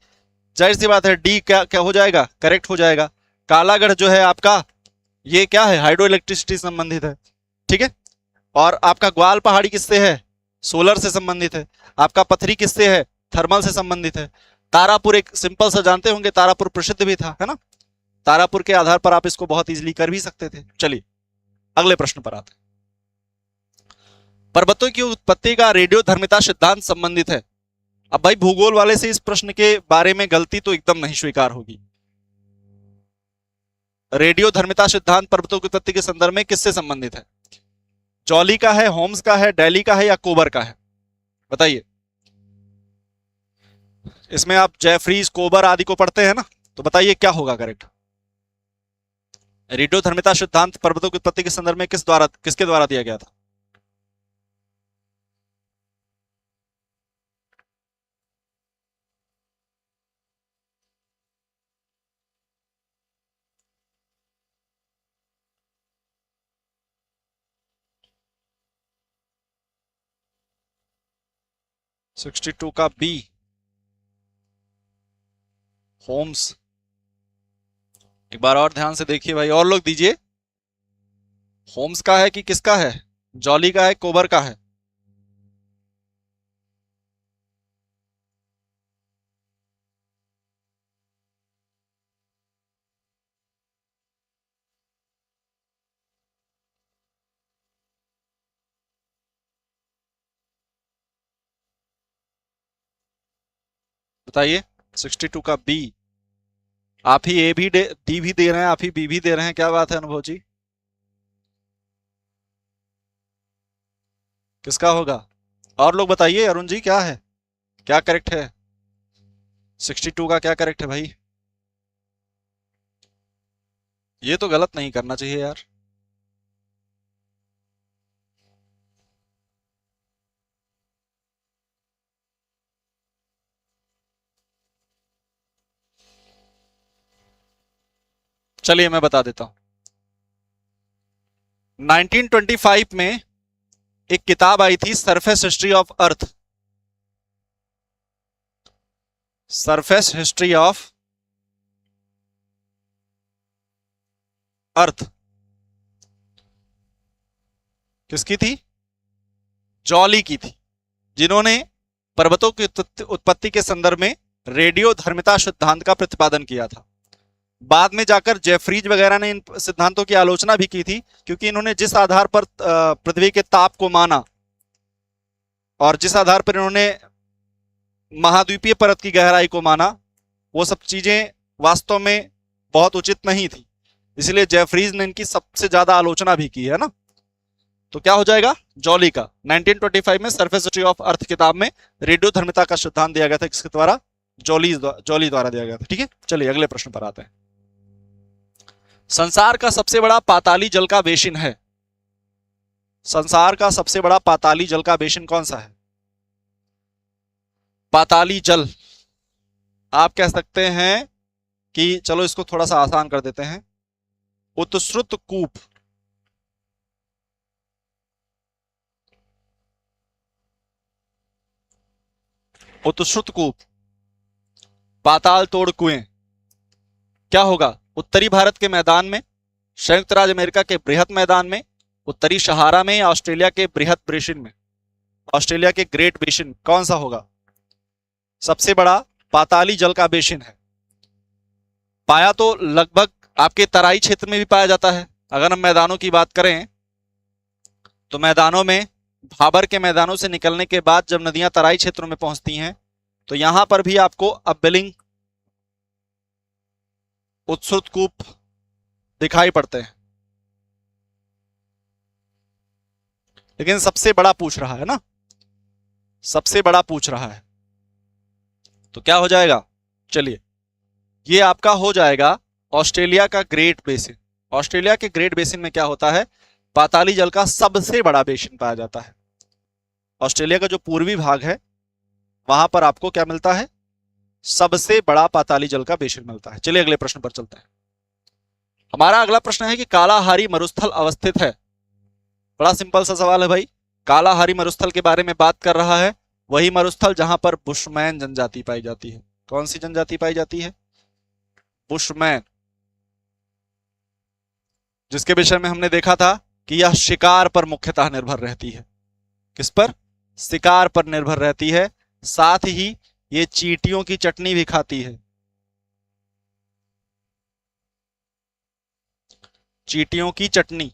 जाहिर सी बात है डी क्या क्या हो जाएगा? करेक्ट हो जाएगा। कालागढ़ जो है आपका, ये क्या है? हाइड्रो इलेक्ट्रिसिटी संबंधित है, ठीक है। और आपका ग्वाल पहाड़ी किससे है? सोलर से संबंधित है। आपका पथरी किससे है? थर्मल से संबंधित है। तारापुर एक सिंपल सा जानते होंगे, तारापुर प्रसिद्ध भी था, है ना। तारापुर के आधार पर आप इसको बहुत इजीली कर भी सकते थे। चलिए अगले प्रश्न पर आते हैं। पर्वतों की उत्पत्ति का रेडियो धर्मिता सिद्धांत संबंधित है। अब भाई भूगोल वाले से इस प्रश्न के बारे में गलती तो एकदम नहीं स्वीकार होगी। रेडियो धर्मिता सिद्धांत पर्वतों की उत्पत्ति के संदर्भ में किससे संबंधित है? जॉली का है, होम्स का है, डेली का है, या कोबर का है? बताइए। इसमें आप जेफरीज, कोबर आदि को पढ़ते हैं ना, तो बताइए क्या होगा करेक्ट? रेडियो धर्मिता सिद्धांत पर्वतों की उत्पत्ति के संदर्भ में किसके द्वारा दिया गया था? सिक्सटी टू का बी, होम्स। एक बार और ध्यान से देखिए भाई, और लोग दीजिए। होम्स का है कि किसका है? जॉली का है, कोबर का है? बताइए 62 का बी। आप ही ए भी डी भी दे रहे हैं, आप ही बी भी दे रहे हैं, क्या बात है अनुभव जी? किसका होगा? और लोग बताइए, अरुण जी क्या है, क्या करेक्ट है? 62 का क्या करेक्ट है भाई? ये तो गलत नहीं करना चाहिए यार। चलिए मैं बता देता हूं। 1925 में एक किताब आई थी, surface history of earth. Surface history of earth किसकी थी? जॉली की थी, जिन्होंने पर्वतों की उत्पत्ति के संदर्भ में रेडियो धर्मिता सिद्धांत का प्रतिपादन किया था। बाद में जाकर जेफरीज वगैरह ने इन सिद्धांतों की आलोचना भी की थी, क्योंकि इन्होंने जिस आधार पर पृथ्वी के ताप को माना और जिस आधार पर इन्होंने महाद्वीपीय परत की गहराई को माना, वो सब चीजें वास्तव में बहुत उचित नहीं थी। इसलिए जेफरीज ने इनकी सबसे ज्यादा आलोचना भी की है ना। तो क्या हो जाएगा? जॉली का 1925 में सरफेस हिस्ट्री ऑफ अर्थ किताब में रेडियो धर्मिता का सिद्धांत दिया गया था, किसके द्वारा? जॉली द्वारा दिया गया था। ठीक है, चलिए अगले प्रश्न पर आते हैं। संसार का सबसे बड़ा पाताली जल का बेसिन है। संसार का सबसे बड़ा पाताली जल का बेसिन कौन सा है? पाताली जल, आप कह सकते हैं कि चलो इसको थोड़ा सा आसान कर देते हैं, उत्सृत कूप। उत्सृत कूप, पाताल तोड़ कुएं। क्या होगा? उत्तरी भारत के मैदान में, संयुक्त राज्य अमेरिका के बृहत मैदान में, उत्तरी सहारा में, या ऑस्ट्रेलिया के बृहत बेसिन में? ऑस्ट्रेलिया के ग्रेट बेसिन, कौन सा होगा सबसे बड़ा पाताली जल का बेसिन है? पाया तो लगभग आपके तराई क्षेत्र में भी पाया जाता है। अगर हम मैदानों की बात करें तो मैदानों में, भाबर के मैदानों से निकलने के बाद जब नदियां तराई क्षेत्रों में पहुंचती हैं तो यहां पर भी आपको अबेलिंग, उत्सृत कूप दिखाई पड़ते हैं। लेकिन सबसे बड़ा पूछ रहा है ना, सबसे बड़ा पूछ रहा है, तो क्या हो जाएगा? चलिए ये आपका हो जाएगा ऑस्ट्रेलिया का ग्रेट बेसिन। ऑस्ट्रेलिया के ग्रेट बेसिन में क्या होता है? पाताली जल का सबसे बड़ा बेसिन पाया जाता है। ऑस्ट्रेलिया का जो पूर्वी भाग है वहां पर आपको क्या मिलता है? सबसे बड़ा पाताली जल का बेसिन मिलता है। चलिए अगले प्रश्न पर चलते हैं। हमारा अगला प्रश्न है कि कालाहारी मरुस्थल अवस्थित है। बड़ा सिंपल सा सवाल है भाई। कालाहारी मरुस्थल के बारे में बात कर रहा है, वही मरुस्थल जहां पर बुशमैन जनजाति पाई जाती है। कौन सी जनजाति पाई जाती है? बुशमैन, जिसके विषय में हमने देखा था कि यह शिकार पर मुख्यतः निर्भर रहती है। किस पर? शिकार पर निर्भर रहती है। साथ ही ये चींटियों की चटनी भी खाती है। चींटियों की चटनी।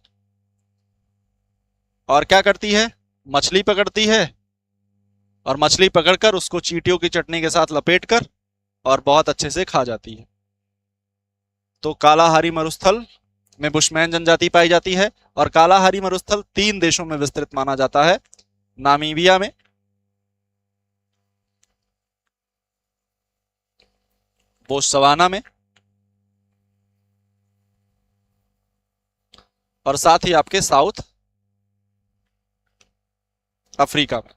और क्या करती है? मछली पकड़ती है और मछली पकड़कर उसको चींटियों की चटनी के साथ लपेटकर और बहुत अच्छे से खा जाती है। तो कालाहारी मरुस्थल में बुशमैन जनजाति पाई जाती है। और कालाहारी मरुस्थल 3 देशों में विस्तृत माना जाता है, नामीबिया में, बोत्सवाना में और साथ ही आपके साउथ अफ्रीका में।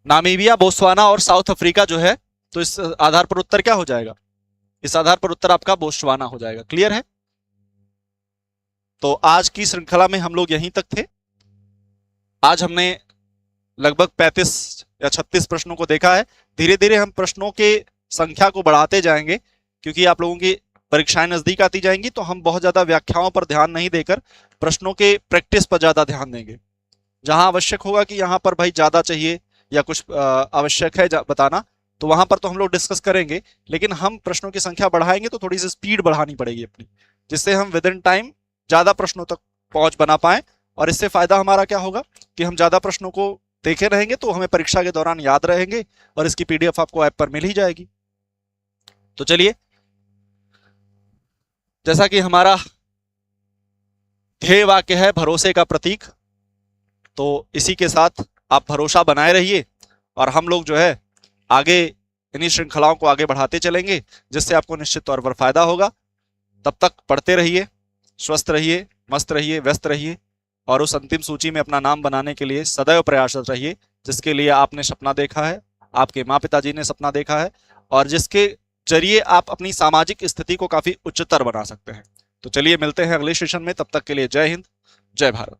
नामीबिया, बोत्सवाना और साउथ अफ्रीका जो है, तो इस आधार पर उत्तर क्या हो जाएगा? इस आधार पर उत्तर आपका बोत्सवाना हो जाएगा। क्लियर है? तो आज की श्रृंखला में हम लोग यहीं तक थे। आज हमने लगभग 35 या 36 प्रश्नों को देखा है। धीरे धीरे हम प्रश्नों के संख्या को बढ़ाते जाएंगे, क्योंकि आप लोगों की परीक्षाएं नजदीक आती जाएंगी, तो हम बहुत ज्यादा व्याख्याओं पर ध्यान नहीं देकर प्रश्नों के प्रैक्टिस पर ज्यादा ध्यान देंगे। जहां आवश्यक होगा कि यहाँ पर भाई ज्यादा चाहिए या कुछ आवश्यक है बताना, तो वहां पर तो हम लोग डिस्कस करेंगे। लेकिन हम प्रश्नों की संख्या बढ़ाएंगे तो थोड़ी सी स्पीड बढ़ानी पड़ेगी अपनी, जिससे हम विद इन टाइम ज्यादा प्रश्नों तक पहुंच बना पाए। और इससे फायदा हमारा क्या होगा कि हम ज्यादा प्रश्नों को देखे रहेंगे तो हमें परीक्षा के दौरान याद रहेंगे और इसकी पीडीएफ आपको ऐप पर मिल ही जाएगी। तो चलिए, जैसा कि हमारा ध्येय वाक्य है भरोसे का प्रतीक, तो इसी के साथ आप भरोसा बनाए रहिए और हम लोग जो है आगे इन्हीं श्रृंखलाओं को आगे बढ़ाते चलेंगे, जिससे आपको निश्चित तौर पर फायदा होगा। तब तक पढ़ते रहिए, स्वस्थ रहिए, मस्त रहिए, व्यस्त रहिए और उस अंतिम सूची में अपना नाम बनाने के लिए सदैव प्रयासरत रहिए, जिसके लिए आपने सपना देखा है, आपके माँ पिताजी ने सपना देखा है और जिसके जरिए आप अपनी सामाजिक स्थिति को काफी उच्चतर बना सकते हैं। तो चलिए मिलते हैं अगले सेशन में, तब तक के लिए जय हिंद, जय भारत।